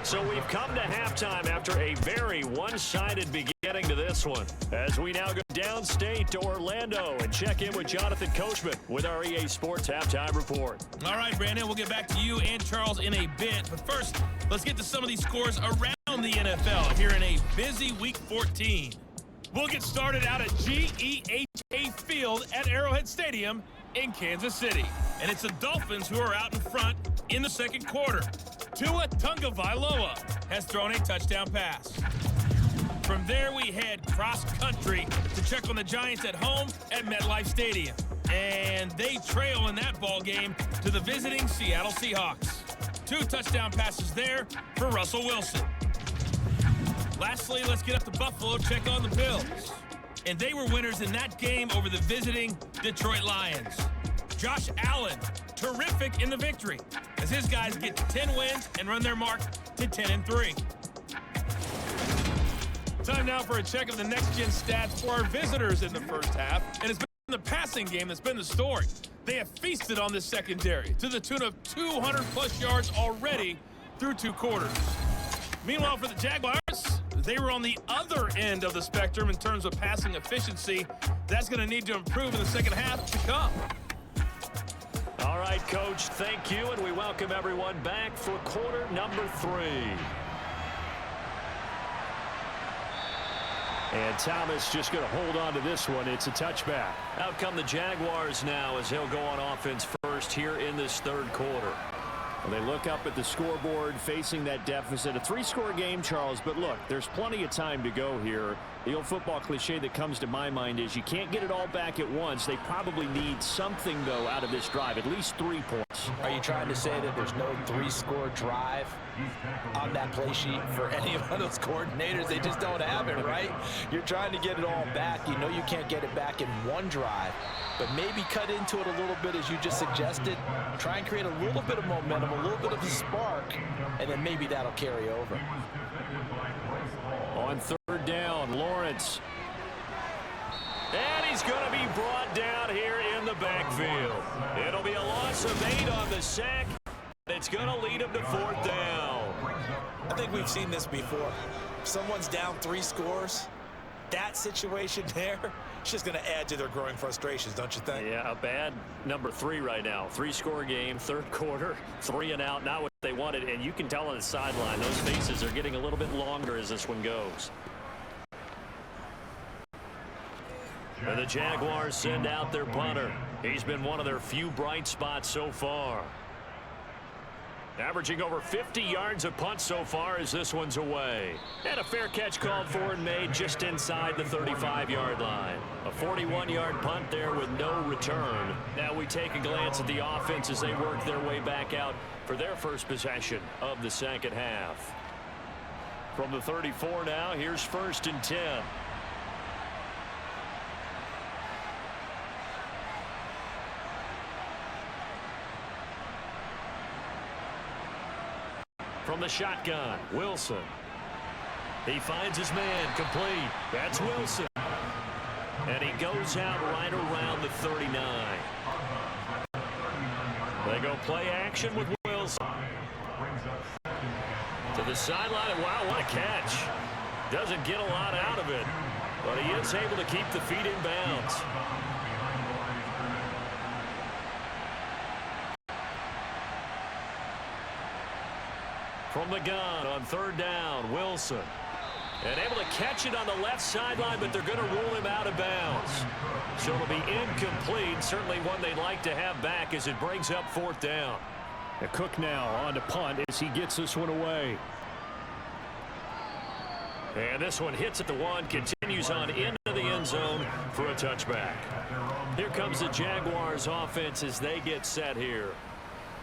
Speaker 2: So we've come to halftime after a very one-sided beginning to this one, as we now go downstate to Orlando and check in with Jonathan Coachman with our EA Sports Halftime Report.
Speaker 7: All right, Brandon, we'll get back to you and Charles in a bit. But first, let's get to some of these scores around the NFL here in a busy Week 14. We'll get started out at GEHA Field at Arrowhead Stadium in Kansas City. And it's the Dolphins who are out in front in the second quarter. Tua Tagovailoa has thrown a touchdown pass. From there, we head cross-country to check on the Giants at home at MetLife Stadium. And they trail in that ball game to the visiting Seattle Seahawks. 2 touchdown passes there for Russell Wilson. Lastly, let's get up to Buffalo, check on the Bills. And they were winners in that game over the visiting Detroit Lions. Josh Allen, terrific in the victory, as his guys get to 10 wins and run their mark to 10-3. Time now for a check of the next-gen stats for our visitors in the first half. And it's been the passing game that's been the story. They have feasted on this secondary to the tune of 200-plus yards already through 2 quarters. Meanwhile, for the Jaguars, they were on the other end of the spectrum in terms of passing efficiency. That's going to need to improve in the second half to come.
Speaker 2: All right, Coach, thank you, and we welcome everyone back for quarter number 3.
Speaker 5: And Thomas just going to hold on to this one. It's a touchback.
Speaker 2: Out come the Jaguars now as he'll go on offense first here in this third quarter.
Speaker 5: Well, they look up at the scoreboard facing that deficit. A 3-score game, Charles, but look, there's plenty of time to go here. The old football cliche that comes to my mind is you can't get it all back at once. They probably need something, though, out of this drive, at least 3 points.
Speaker 3: Are you trying to say that there's no 3-score drive on that play sheet for any of those coordinators? They just don't have it, right? You're trying to get it all back. You know you can't get it back in one drive, but maybe cut into it a little bit as you just suggested. Try and create a little bit of momentum, a little bit of a spark, and then maybe that'll carry over.
Speaker 5: On 3rd down, Lawrence.
Speaker 2: And he's going to be brought down here in the backfield. It'll be a loss of 8 on the sack. It's going to lead him to 4th down.
Speaker 3: I think we've seen this before. If someone's down 3 scores, that situation there, it's just going to add to their growing frustrations, don't you think?
Speaker 5: Yeah, a bad number 3 right now. 3-score game, third quarter, 3 and out, not what they wanted. And you can tell on the sideline, those faces are getting a little bit longer as this one goes. And the Jaguars send out their punter. He's been one of their few bright spots so far. Averaging over 50 yards a punt so far as this one's away. And a fair catch called for and made just inside the 35-yard line. A 41-yard punt there with no return. Now we take a glance at the offense as they work their way back out for their first possession of the second half. From the 34 now, here's 1st and 10. From the shotgun, Wilson. He finds his man, complete. That's Wilson. And he goes out right around the 39. They go play action with Wilson. To the sideline, wow, what a catch. Doesn't get a lot out of it, but he is able to keep the feet in bounds. From the gun on 3rd down, Wilson. And able to catch it on the left sideline, but they're going to rule him out of bounds. So it'll be incomplete. Certainly one they'd like to have back as it brings up 4th down. Cook now on to punt as he gets this one away. And this one hits at the 1, continues on into the end zone for a touchback. Here comes the Jaguars offense as they get set here.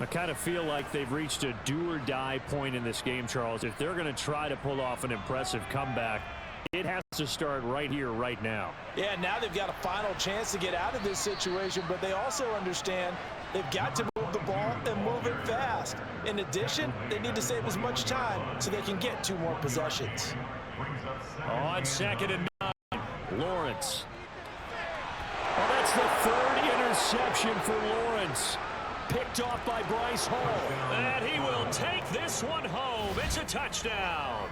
Speaker 5: I kind of feel like they've reached a do-or-die point in this game, Charles. If they're going to try to pull off an impressive comeback, it has to start right here, right now.
Speaker 3: Yeah, now they've got a final chance to get out of this situation, but they also understand they've got to move the ball and move it fast. In addition, they need to save as much time so they can get 2 more possessions.
Speaker 5: On 2nd and 9, Lawrence. Oh, that's the 3rd interception for Lawrence. Picked off by Bryce Hall. And he will take this one home. It's a touchdown.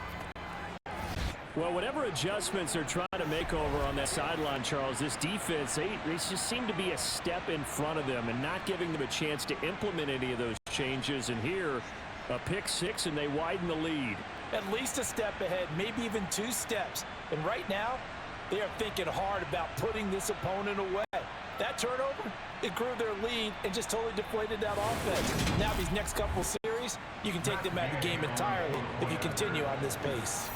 Speaker 5: Well, whatever adjustments they're trying to make over on that sideline, Charles, this defense, they just seem to be a step in front of them and not giving them a chance to implement any of those changes. And here, a pick 6, and they widen the lead.
Speaker 3: At least a step ahead, maybe even 2 steps. And right now, they are thinking hard about putting this opponent away. That turnover, it grew their lead and just totally deflated that offense. Now these next couple series, you can take them out of the game entirely if you continue on this pace.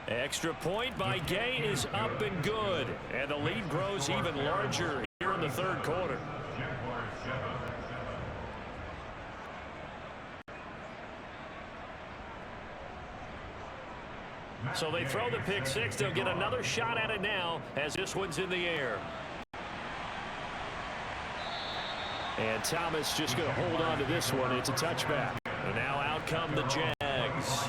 Speaker 5: Extra point by Gay is up and good. And the lead grows even larger here in the 3rd quarter. So they throw the pick 6. They'll get another shot at it now as this one's in the air. And Thomas just going to hold on to this one. It's a touchback. And now out come the Jags.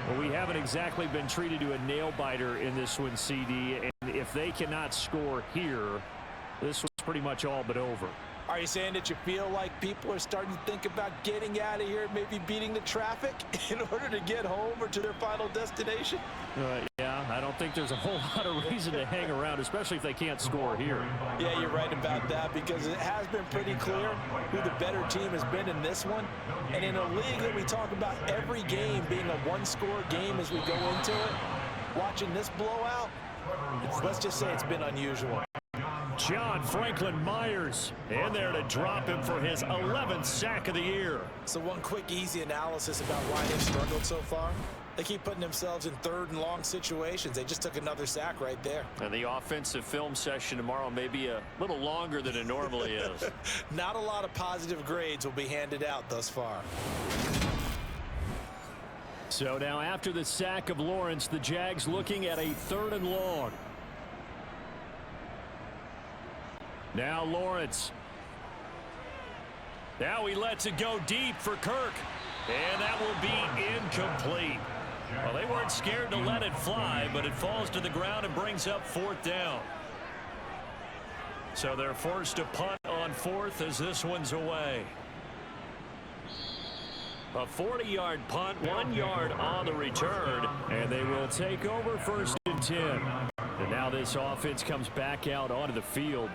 Speaker 5: Well, we haven't exactly been treated to a nail-biter in this one, CD. And if they cannot score here, this one's pretty much all but over.
Speaker 3: Are you saying that you feel like people are starting to think about getting out of here, maybe beating the traffic in order to get home or to their final destination?
Speaker 5: Yeah, I don't think there's a whole lot of reason to hang around, especially if they can't score here.
Speaker 3: Yeah, you're right about that, because it has been pretty clear who the better team has been in this one. And in a league that we talk about every game being a 1-score game as we go into it, watching this blowout, let's just say it's been unusual.
Speaker 5: John Franklin Myers in there to drop him for his 11th sack of the year.
Speaker 3: So one quick, easy analysis about why they've struggled so far. They keep putting themselves in 3rd and long situations. They just took another sack right there.
Speaker 5: And the offensive film session tomorrow may be a little longer than it normally is.
Speaker 3: Not a lot of positive grades will be handed out thus far.
Speaker 5: So now after the sack of Lawrence, the Jags looking at a 3rd and long. Now Lawrence. Now he lets it go deep for Kirk. And that will be incomplete. Well, they weren't scared to let it fly, but it falls to the ground and brings up 4th down. So they're forced to punt on 4th as this one's away. A 40-yard punt, 1 yard on the return, and they will take over 1st and 10. And now this offense comes back out onto the field.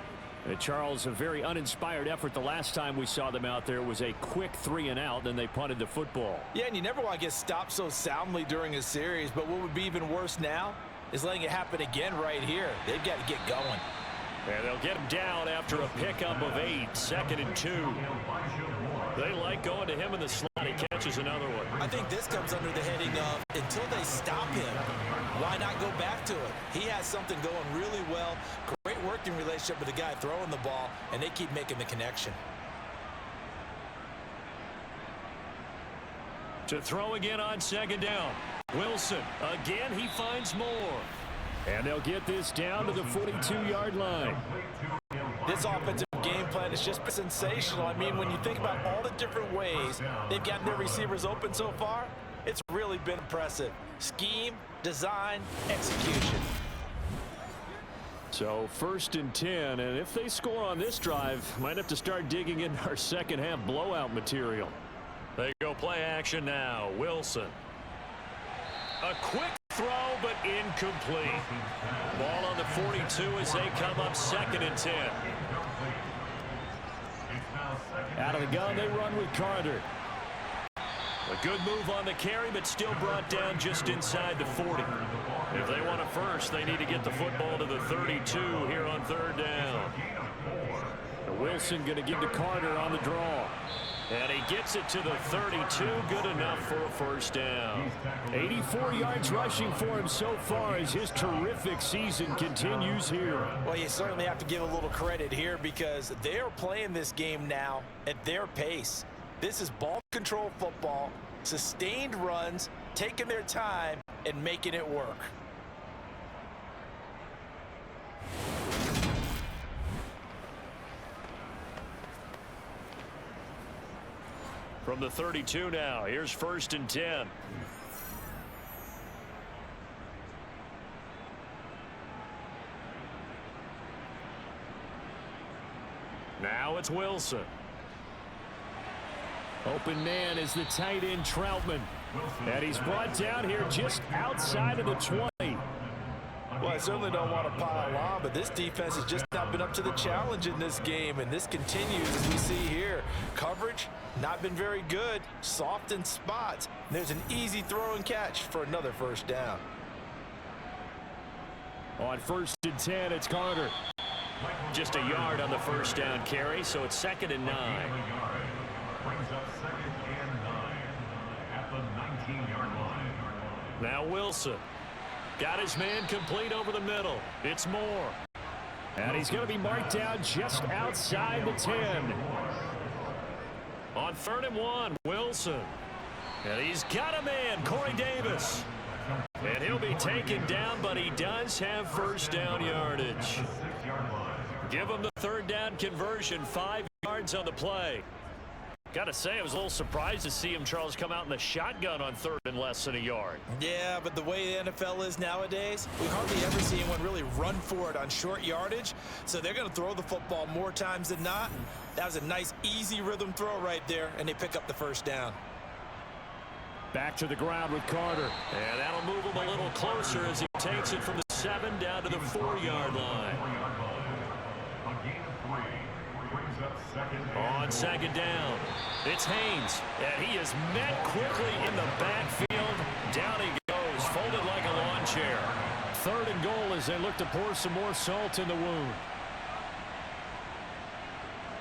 Speaker 5: And Charles, a very uninspired effort. The last time we saw them out there was a quick 3 and out, then they punted the football.
Speaker 3: Yeah, and you never want to get stopped so soundly during a series, but what would be even worse now is letting it happen again right here. They've got to get going.
Speaker 5: And they'll get him down after a pickup of 8, 2nd and 2. They like going to him in the slot. He catches another one.
Speaker 3: I think this comes under the heading of until they stop him, why not go back to it? He has something going really well. Great working relationship with the guy throwing the ball, and they keep making the connection.
Speaker 5: To throw again on 2nd down. Wilson, again, he finds more. And they'll get this down to the 42-yard line.
Speaker 3: This offensive game plan is just sensational. I mean, when you think about all the different ways they've gotten their receivers open so far, it's really been impressive. Scheme, design, execution.
Speaker 5: So 1st and 10, and if they score on this drive, might have to start digging into our second half blowout material. They go play action now. Wilson. A quick throw, but incomplete. Ball on the 42 as they come up 2nd and 10. Out of the gun, they run with Carter. A good move on the carry, but still brought down just inside the 40. If they want a first, they need to get the football to the 32 here on 3rd down. Wilson going to give to Carter on the draw. And he gets it to the 32. Good enough for a 1st down. 84 yards rushing for him so far as his terrific season continues here.
Speaker 3: Well, you certainly have to give a little credit here because they're playing this game now at their pace. This is ball control football, sustained runs, taking their time, and making it work.
Speaker 5: From the 32 now, here's 1st and 10. Now it's Wilson. Open man is the tight end Troutman. And he's brought down here just outside of the 20.
Speaker 3: Well, I certainly don't want to pile on, but this defense has just not been up to the challenge in this game, and this continues as we see here. Coverage, not been very good, soft in spots. And there's an easy throw and catch for another 1st down.
Speaker 5: On 1st and 10, it's Carter. Just a yard on the 1st down carry, so it's 2nd and 9.
Speaker 6: Brings up 2nd and 9 at the 19-yard line.
Speaker 5: Now Wilson. Got his man complete over the middle. It's Moore. And he's going to be marked down just outside the 10. On 3rd and 1, Wilson. And he's got a man, Corey Davis. And he'll be taken down, but he does have 1st down yardage. Give him the 3rd down conversion, 5 yards on the play. Got to say, I was a little surprised to see him, Charles, come out in the shotgun on 3rd and less than a yard.
Speaker 3: Yeah, but the way the NFL is nowadays, we hardly ever see anyone really run for it on short yardage. So they're going to throw the football more times than not. That was a nice, easy rhythm throw right there, and they pick up the 1st down.
Speaker 5: Back to the ground with Carter. And that'll move him a little closer as he takes it from the 7 down to the 4-yard line. On 2nd down, it's Haynes, and he is met quickly in the backfield. Down he goes, folded like a lawn chair. 3rd and goal as they look to pour some more salt in the wound.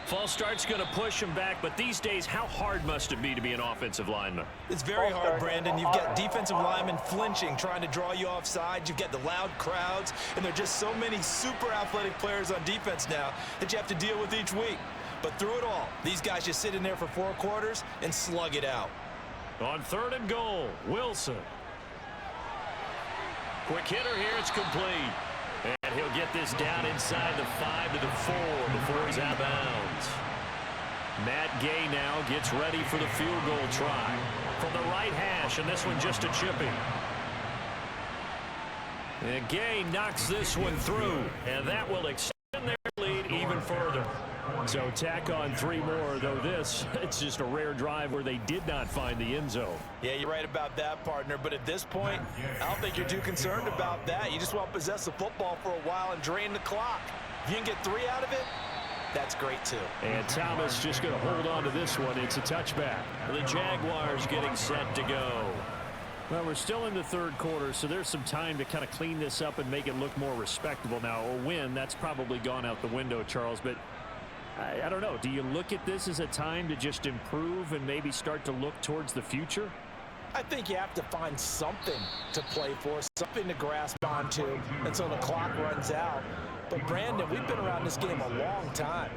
Speaker 5: False start's going to push him back, but these days, how hard must it be to be an offensive lineman?
Speaker 3: It's very hard, Brandon. You've got defensive linemen flinching, trying to draw you offside. You've got the loud crowds, and there are just so many super athletic players on defense now that you have to deal with each week. But through it all, these guys just sit in there for 4 quarters and slug it out.
Speaker 5: On 3rd and goal, Wilson. Quick hitter here, it's complete. And he'll get this down inside the 5 to the 4 before he's out of bounds. Matt Gay now gets ready for the field goal try. From the right hash, and this one just a chippy. And Gay knocks this one through, and that will extend their lead even further. So tack on 3 more, though this, it's just a rare drive where they did not find the end zone.
Speaker 3: Yeah, you're right about that, partner. But at this point, I don't think you're too concerned about that. You just want to possess the football for a while and drain the clock. If you can get 3 out of it, that's great, too.
Speaker 5: And Thomas just going to hold on to this one. It's a touchback. The Jaguars getting set to go. Well, we're still in the third quarter, so there's some time to kind of clean this up and make it look more respectable. Now, a win, that's probably gone out the window, Charles, but I don't know. Do you look at this as a time to just improve and maybe start to look towards the future?
Speaker 3: I think you have to find something to play for, something to grasp onto until the clock runs out. But, Brandon, we've been around this game a long time.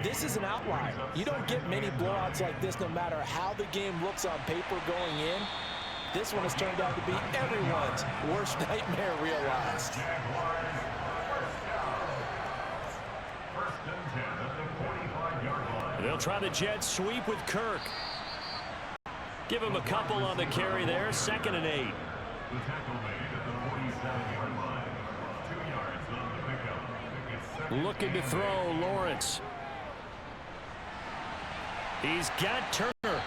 Speaker 3: This is an outlier. You don't get many blowouts like this no matter how the game looks on paper going in. This one has turned out to be everyone's worst nightmare realized.
Speaker 5: They'll try the jet sweep with Kirk. Give him a couple on the carry there. 2nd and 8.
Speaker 6: The tackle made at the 47-yard line. 2 yards on the pickup. It's
Speaker 5: Looking to throw, Lawrence. He's got Turner.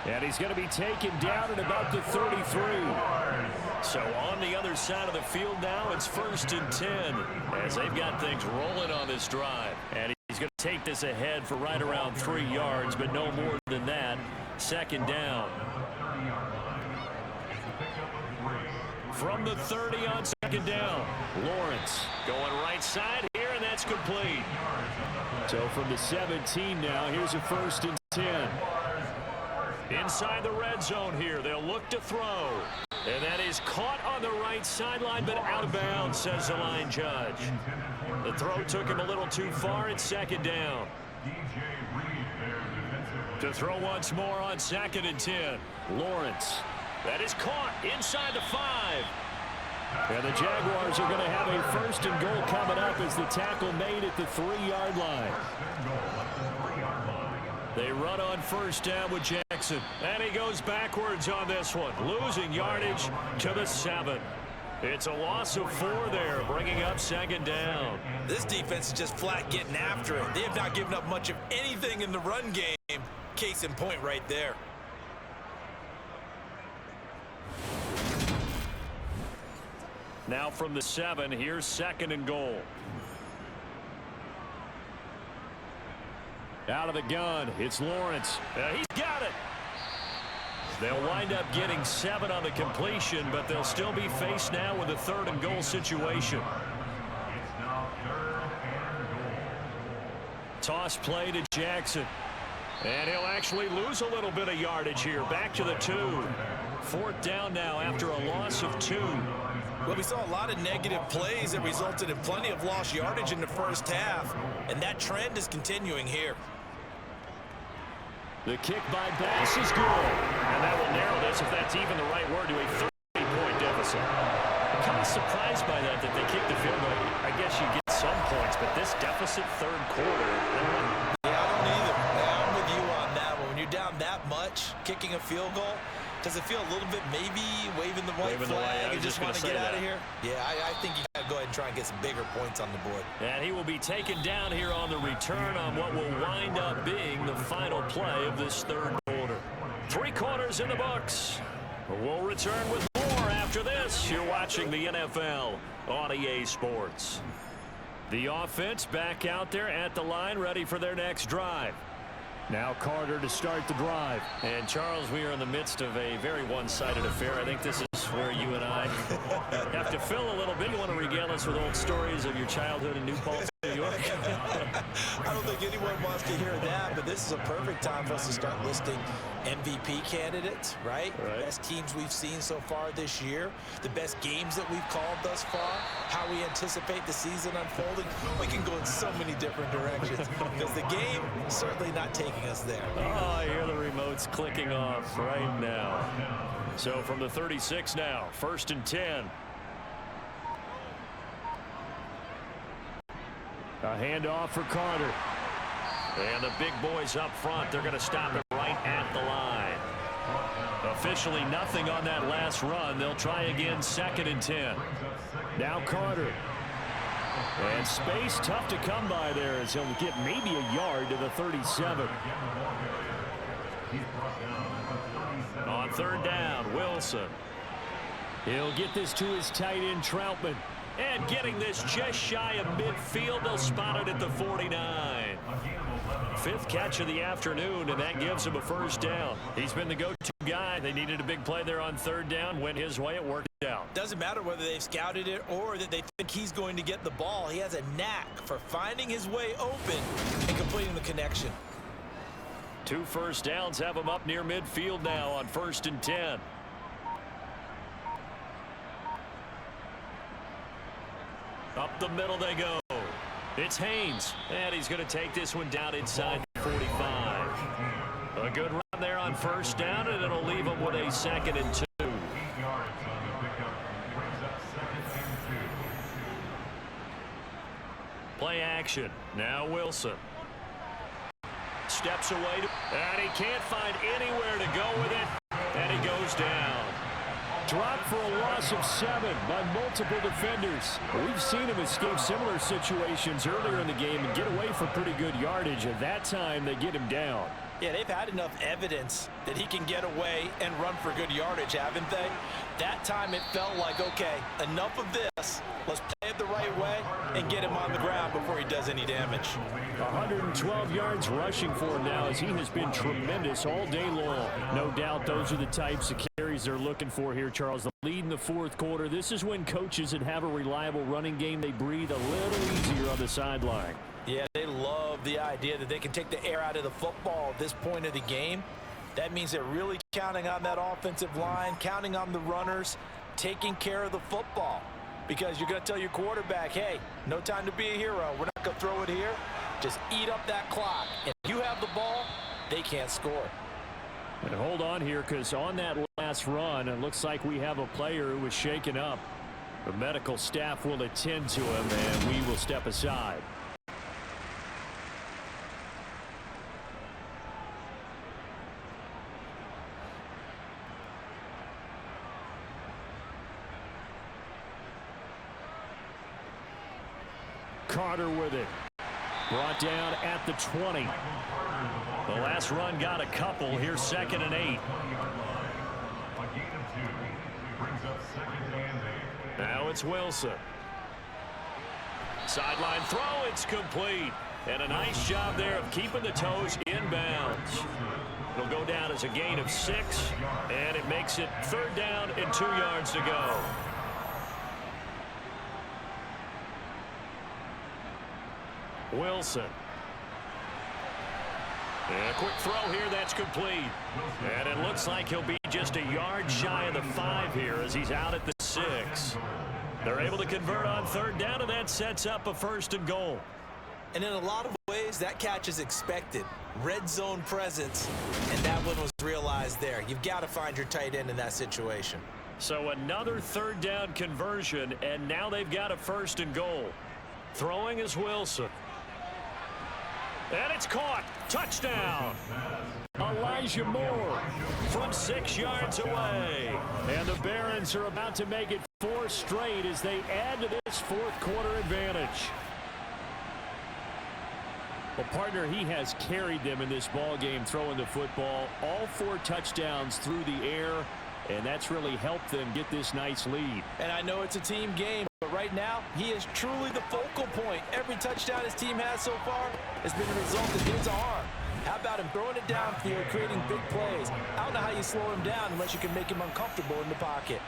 Speaker 5: And he's going to be taken down at about the 33. So on the other side of the field now, it's 1st and 10 as they've got things rolling on this drive. And he's going to take this ahead for right around 3 yards, but no more than that. 2nd down. From the 30 on 2nd down. Lawrence going right side here, and that's complete. So from the 17 now, here's a 1st and 10. Inside the red zone here, they'll look to throw. And that is caught on the right sideline, but out of bounds, says the line judge. The throw took him a little too far. It's 2nd down. To throw once more on 2nd and 10. Lawrence. That is caught inside the 5. And the Jaguars are going to have a 1st and goal coming up as the tackle made at the 3-yard line. They run on 1st down with Jackson. And he goes backwards on this one, losing yardage to the 7. It's a loss of 4 there, bringing up 2nd down.
Speaker 4: This defense is just flat getting after it. They have not given up much of anything in the run game. Case in point right there.
Speaker 5: Now from the 7, here's 2nd and goal. Out of the gun, it's Lawrence. He's got it. They'll wind up getting 7 on the completion, but they'll still be faced now with a 3rd and goal situation. Toss play to Jackson. And he'll actually lose a little bit of yardage here. Back to the 2. 4th down now after a loss of 2.
Speaker 3: Well, we saw a lot of negative plays that resulted in plenty of lost yardage in the first half, and that trend is continuing here.
Speaker 5: The kick by Bass is good. And that will narrow this, if that's even the right word, to a 30-point deficit. I'm kind of surprised by that they kicked the field goal. I guess you get some points, but this deficit 3rd quarter.
Speaker 3: Yeah, I don't either. Yeah, I'm with you on that one. When you're down that much, kicking a field goal, does it feel a little bit maybe waving the white flag and just want to get out of here? Yeah, I think you got to go ahead and try and get some bigger points on the board.
Speaker 5: And he will be taken down here on the return on what will wind up being the final play of this 3rd quarter. 3 quarters in the books. We'll return with more after this. You're watching the NFL on EA Sports. The offense back out there at the line, ready for their next drive. Now Carter to start the drive. And, Charles, we are in the midst of a very one-sided affair. I think this is where you and I have to fill a little bit. You want to regale us with old stories of your childhood in New Paltz, New York?
Speaker 3: I don't think anyone wants to hear that, but this is a perfect time for us to start listing MVP candidates, right? The best teams we've seen so far this year, the best games that we've called thus far, how we anticipate the season unfolding. We can go in so many different directions because the game is certainly not taking us there.
Speaker 5: Oh, I hear the remotes clicking off right now. So from the 36 now, 1st and 10. A handoff for Carter. And the big boys up front, they're going to stop it right at the line. Officially nothing on that last run. They'll try again, 2nd and 10. Now Carter. And space tough to come by there as he'll get maybe a yard to the 37.
Speaker 2: On third down, Wilson.
Speaker 5: He'll get this to his tight end, Troutman.
Speaker 2: And getting this just shy of midfield, they'll spot it at the 49. Fifth catch of the afternoon, and that gives him a first down. He's been the go-to guy. They needed a big play there on third down. Went his way. It worked out.
Speaker 3: Doesn't matter whether they've scouted it or that they think he's going to get the ball. He has a knack for finding his way open and completing the connection.
Speaker 2: 2 first downs have him up near midfield now on 1st and 10. Up the middle they go. It's Haynes, and he's going to take this one down inside the 45. A good run there on first down, and it'll leave him with a 2nd and 2. Play action. Now Wilson. Steps away, and he can't find anywhere to go with it, and he goes down.
Speaker 5: Dropped for a loss of 7 by multiple defenders. We've seen him escape similar situations earlier in the game and get away for pretty good yardage. At that time, they get him down.
Speaker 3: Yeah, they've had enough evidence that he can get away and run for good yardage, haven't they? That time it felt like, okay, enough of this. Let's play it the right way and get him on the ground before he does any damage.
Speaker 5: 112 yards rushing for him now as he has been tremendous all day long. No doubt those are the types of carries they're looking for here, Charles. The lead in the 4th quarter. This is when coaches that have a reliable running game, they breathe a little easier on the sideline.
Speaker 3: Yeah, they love the idea that they can take the air out of the football at this point of the game. That means they're really counting on that offensive line, counting on the runners, taking care of the football. Because you're going to tell your quarterback, hey, no time to be a hero. We're not going to throw it here. Just eat up that clock. And if you have the ball, they can't score.
Speaker 5: And hold on here, because on that last run, it looks like we have a player who was shaken up. The medical staff will attend to him, and we will step aside. Carter with it. Brought down at the 20.
Speaker 2: The last run got a couple. Here's 2nd and 8. Now it's Wilson. Sideline throw. It's complete. And a nice job there of keeping the toes inbounds. It'll go down as a gain of 6. And it makes it 3rd down and 2 yards to go. Wilson. And a quick throw here, that's complete. And it looks like he'll be just a yard shy of the 5 here as he's out at the 6. They're able to convert on 3rd down, and that sets up a 1st and goal.
Speaker 3: And in a lot of ways, that catch is expected. Red zone presence, and that one was realized there. You've got to find your tight end in that situation.
Speaker 2: So another 3rd down conversion, and now they've got a 1st and goal. Throwing is Wilson. And it's caught. Touchdown.
Speaker 5: Elijah Moore
Speaker 2: from 6 yards away.
Speaker 5: And the Barons are about to make it 4 straight as they add to this 4th quarter advantage. Well, partner, he has carried them in this ball game throwing the football. All 4 touchdowns through the air, and that's really helped them get this nice lead.
Speaker 3: And I know it's a team game, but right now, he is truly the focal point. Every touchdown his team has so far has been a result of his arm. How about him throwing it downfield, creating big plays? I don't know how you slow him down unless you can make him uncomfortable in the pocket.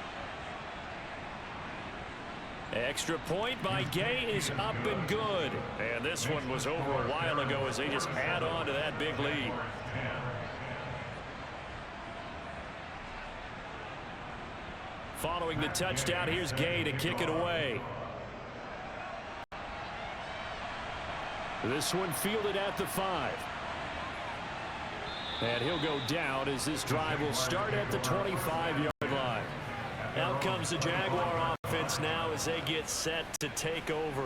Speaker 2: Extra point by Gay is up and good. And this one was over a while ago as they just add on to that big lead. Following the touchdown, here's Gay to kick it away.
Speaker 5: This one fielded at the 5. And he'll go down as this drive will start at the 25-yard line.
Speaker 2: Out comes the Jaguar offense now as they get set to take over.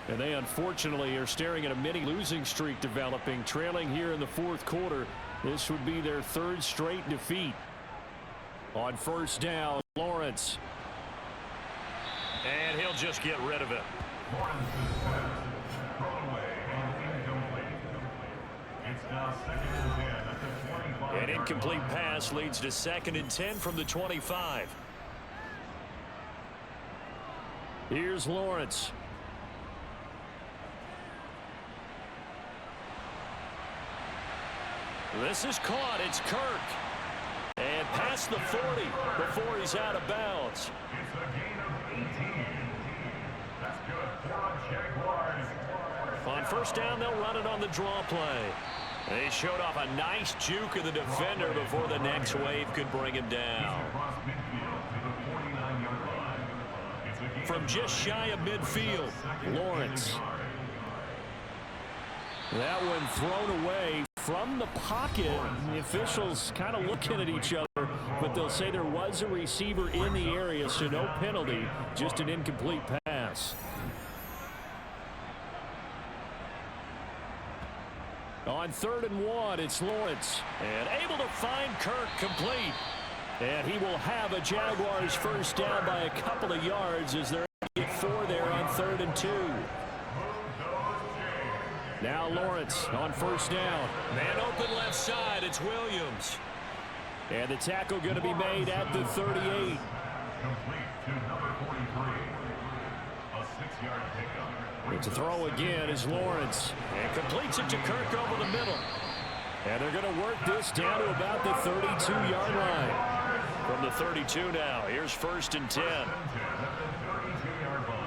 Speaker 5: And they unfortunately are staring at a mini losing streak developing, trailing here in the 4th quarter. This would be their 3rd straight defeat. On 1st down, Lawrence.
Speaker 2: And he'll just get rid of it.
Speaker 6: Lawrence's pass, thrown away and incomplete. It's now 2nd and 10 at the 25.
Speaker 2: An incomplete pass leads to 2nd and 10 from the 25. Here's Lawrence. This is caught. It's Kirk. And past the 40 before he's out of bounds.
Speaker 6: It's a gain of 18. That's good for the Jaguars.
Speaker 2: On first down, they'll run it on the draw play. They showed off a nice juke of the defender before the next wave could bring him down.
Speaker 6: Across midfield to the 49-yard line. It's a gain
Speaker 2: From just shy of midfield, Lawrence. That one thrown away from the pocket. The officials kind of looking at each other, but they'll say there was a receiver in the area, so no penalty, just an incomplete pass. On 3rd and 1, it's Lawrence, and able to find Kirk complete. And he will have a Jaguars first down by a couple of yards as they're able to get 4 there on 3rd and 2. Now Lawrence on first down. Man open left side, it's Williams. And the tackle going to be made at the 38.
Speaker 6: complete to number 43. A 6-yard pickup.
Speaker 2: To throw again is Lawrence. And completes it to Kirk over the middle. And they're going to work this down to about the 32-yard line. From the 32 now, here's 1st and 10.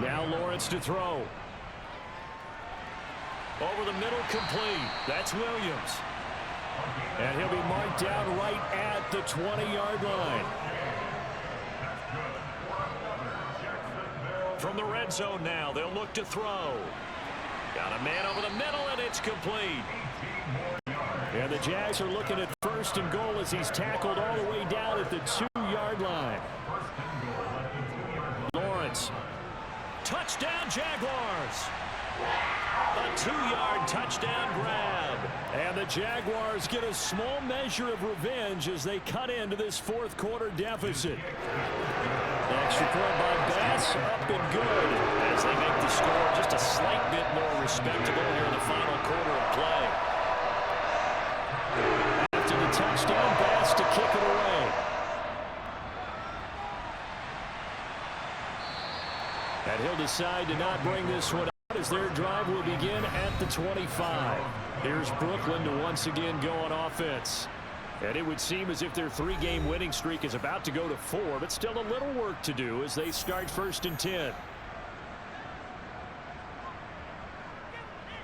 Speaker 2: Now Lawrence to throw. Over the middle, complete. That's Williams. And he'll be marked down right at the 20-yard line. From the red zone now, they'll look to throw. Got a man over the middle, and it's complete. And the Jags are looking at 1st and goal as he's tackled all the way down at the 2-yard line. Lawrence. Touchdown, Jaguars. A 2-yard touchdown grab. And the Jaguars get a small measure of revenge as they cut into this 4th quarter deficit. Extra point by Bass, up and good. As they make the score just a slight bit more respectable here in the final quarter of play. After the touchdown, Bass to kick it away. And he'll decide to not bring this one out as their drive will begin at the 25. Here's Brooklyn to once again go on offense. And it would seem as if their 3-game winning streak is about to go to 4, but still a little work to do as they start 1st and 10.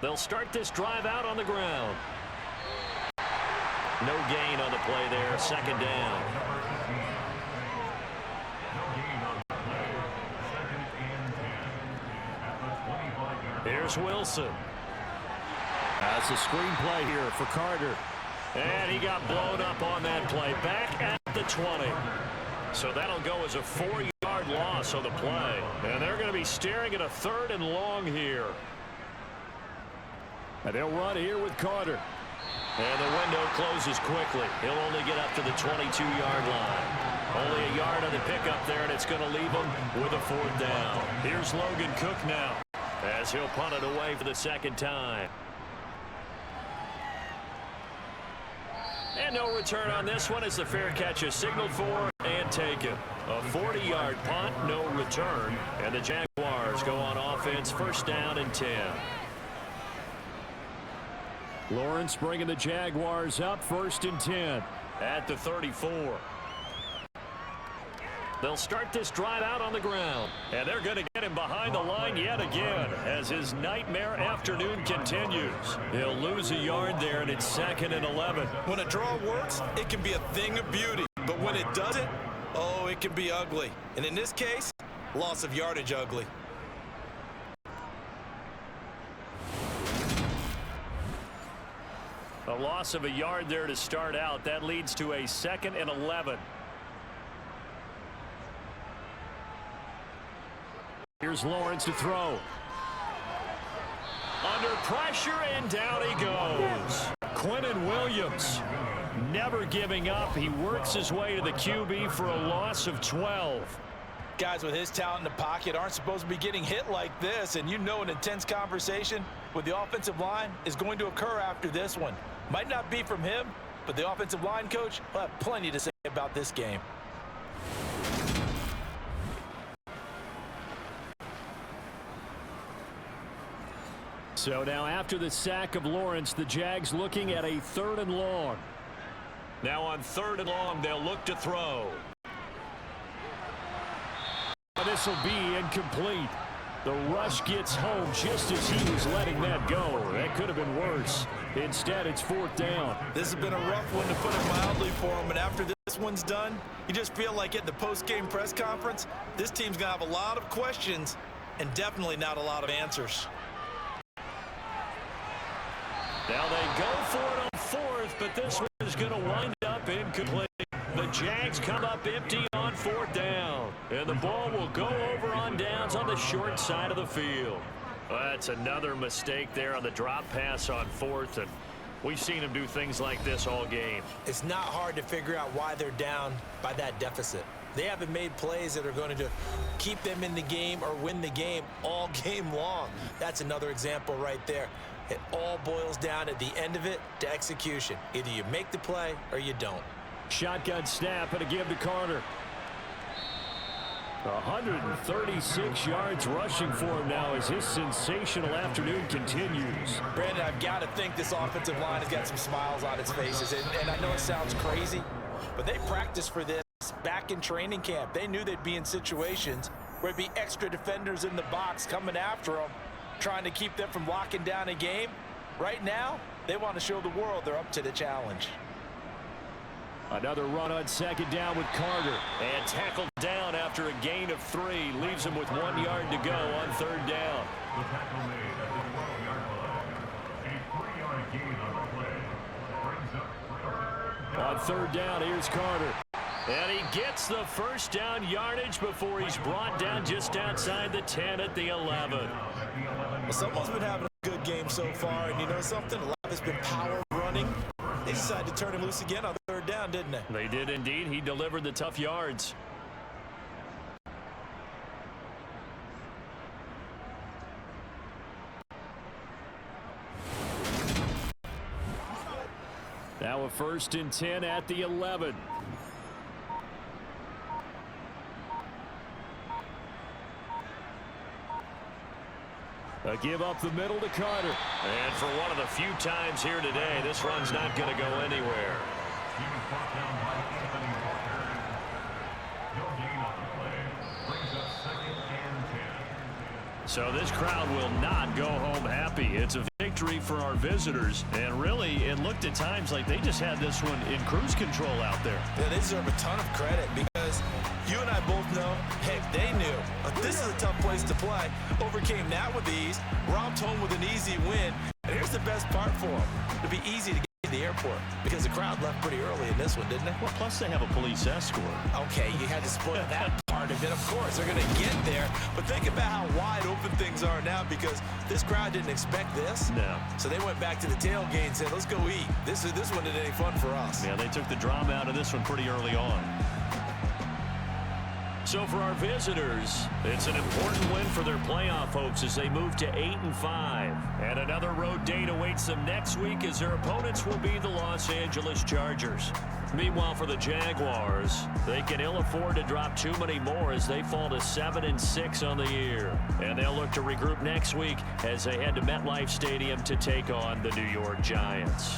Speaker 2: They'll start this drive out on the ground. No gain on the play there, 2nd down. Here's Wilson. That's a screenplay here for Carter. And he got blown up on that play. Back at the 20. So that'll go as a 4-yard loss on the play. And they're going to be staring at a 3rd and long here. And they'll run here with Carter. And the window closes quickly. He'll only get up to the 22-yard line. Only a yard on the pickup there, and it's going to leave him with a 4th down. Here's Logan Cook now as he'll punt it away for the 2nd time. And no return on this one as the fair catch is signaled for and taken. A 40-yard punt, no return. And the Jaguars go on offense, 1st down and 10. Lawrence bringing the Jaguars up, 1st and 10 at the 34. They'll start this drive out on the ground. And they're going to get him behind the line yet again as his nightmare afternoon continues. He'll lose a yard there, and it's 2nd and 11.
Speaker 3: When a draw works, it can be a thing of beauty. But when it doesn't, oh, it can be ugly. And in this case, loss of yardage ugly.
Speaker 2: A loss of a yard there to start out. That leads to a 2nd and 11. Here's Lawrence to throw. Under pressure, and down he goes. Quinnen Williams never giving up. He works his way to the QB for a loss of 12.
Speaker 3: Guys with his talent in the pocket aren't supposed to be getting hit like this, and you know an intense conversation with the offensive line is going to occur after this one. Might not be from him, but the offensive line coach will have plenty to say about this game.
Speaker 5: So now after the sack of Lawrence, the Jags looking at a 3rd and long.
Speaker 2: Now on 3rd and long, they'll look to throw.
Speaker 5: This will be incomplete. The rush gets home just as he was letting that go. That could have been worse. Instead, it's 4th down.
Speaker 3: This has been a rough one, to put it mildly, for him. And after this one's done, you just feel like at the post-game press conference, this team's going to have a lot of questions and definitely not a lot of answers.
Speaker 2: Now they go for it on 4th, but this one is going to wind up incomplete. The Jags come up empty on 4th down, and the ball will go over on downs on the short side of the field.
Speaker 5: Well, that's another mistake there on the drop pass on 4th, and we've seen him do things like this all game.
Speaker 3: It's not hard to figure out why they're down by that deficit. They haven't made plays that are going to keep them in the game or win the game all game long. That's another example right there. It all boils down at the end of it to execution. Either you make the play or you don't.
Speaker 5: Shotgun snap and a give to Carter. 136 yards rushing for him now as his sensational afternoon continues.
Speaker 3: Brandon, I've got to think this offensive line has got some smiles on its faces. And I know it sounds crazy, but they practiced for this back in training camp. They knew they'd be in situations where there'd be extra defenders in the box coming after them, trying to keep them from locking down a game. Right now, they want to show the world they're up to the challenge.
Speaker 5: Another run on 2nd down with Carter.
Speaker 2: And tackled down after a gain of 3. Leaves him with 1 yard to go on 3rd down.
Speaker 6: The tackle made at the 12-yard line. A 3-yard gain on the play. Brings up 3rd down.
Speaker 5: On 3rd down, here's Carter. And he gets the 1st down yardage before he's brought down just outside the 10 at the 11.
Speaker 3: Well, someone's been having a good game so far, and you know something? A lot has been power running. They decided to turn him loose again on 3rd down, didn't they?
Speaker 5: They did indeed. He delivered the tough yards. Now a 1st and 10 at the 11. A give up the middle to Carter.
Speaker 2: And for one of the few times here today, this run's not going to go anywhere.
Speaker 6: He was brought down by Anthony Walker. No gain on the play. Brings up 2nd and 10.
Speaker 5: So this crowd will not go home happy. It's a victory for our visitors. And really, it looked at times like they just had this one in cruise control out there.
Speaker 3: Yeah, they deserve a ton of credit because you and I both know, heck, they knew. But this is a tough place to play. Overcame that with ease, romped home with an easy win. And here's the best part for them. It'll be easy to get to the airport because the crowd left pretty early in this one, didn't they?
Speaker 5: Well, plus they have a police escort.
Speaker 3: Okay, you had to spoil that part of it. Of course, they're going to get there. But think about how wide open things are now because this crowd didn't expect this.
Speaker 5: No.
Speaker 3: So they went back to the tailgate and said, let's go eat. This one isn't any fun for us.
Speaker 5: Yeah, they took the drama out of this one pretty early on. So for our visitors, it's an important win for their playoff hopes as they move to 8-5. And another road date awaits them next week as their opponents will be the Los Angeles Chargers. Meanwhile, for the Jaguars, they can ill afford to drop too many more as they fall to 7-6 on the year. And they'll look to regroup next week as they head to MetLife Stadium to take on the New York Giants.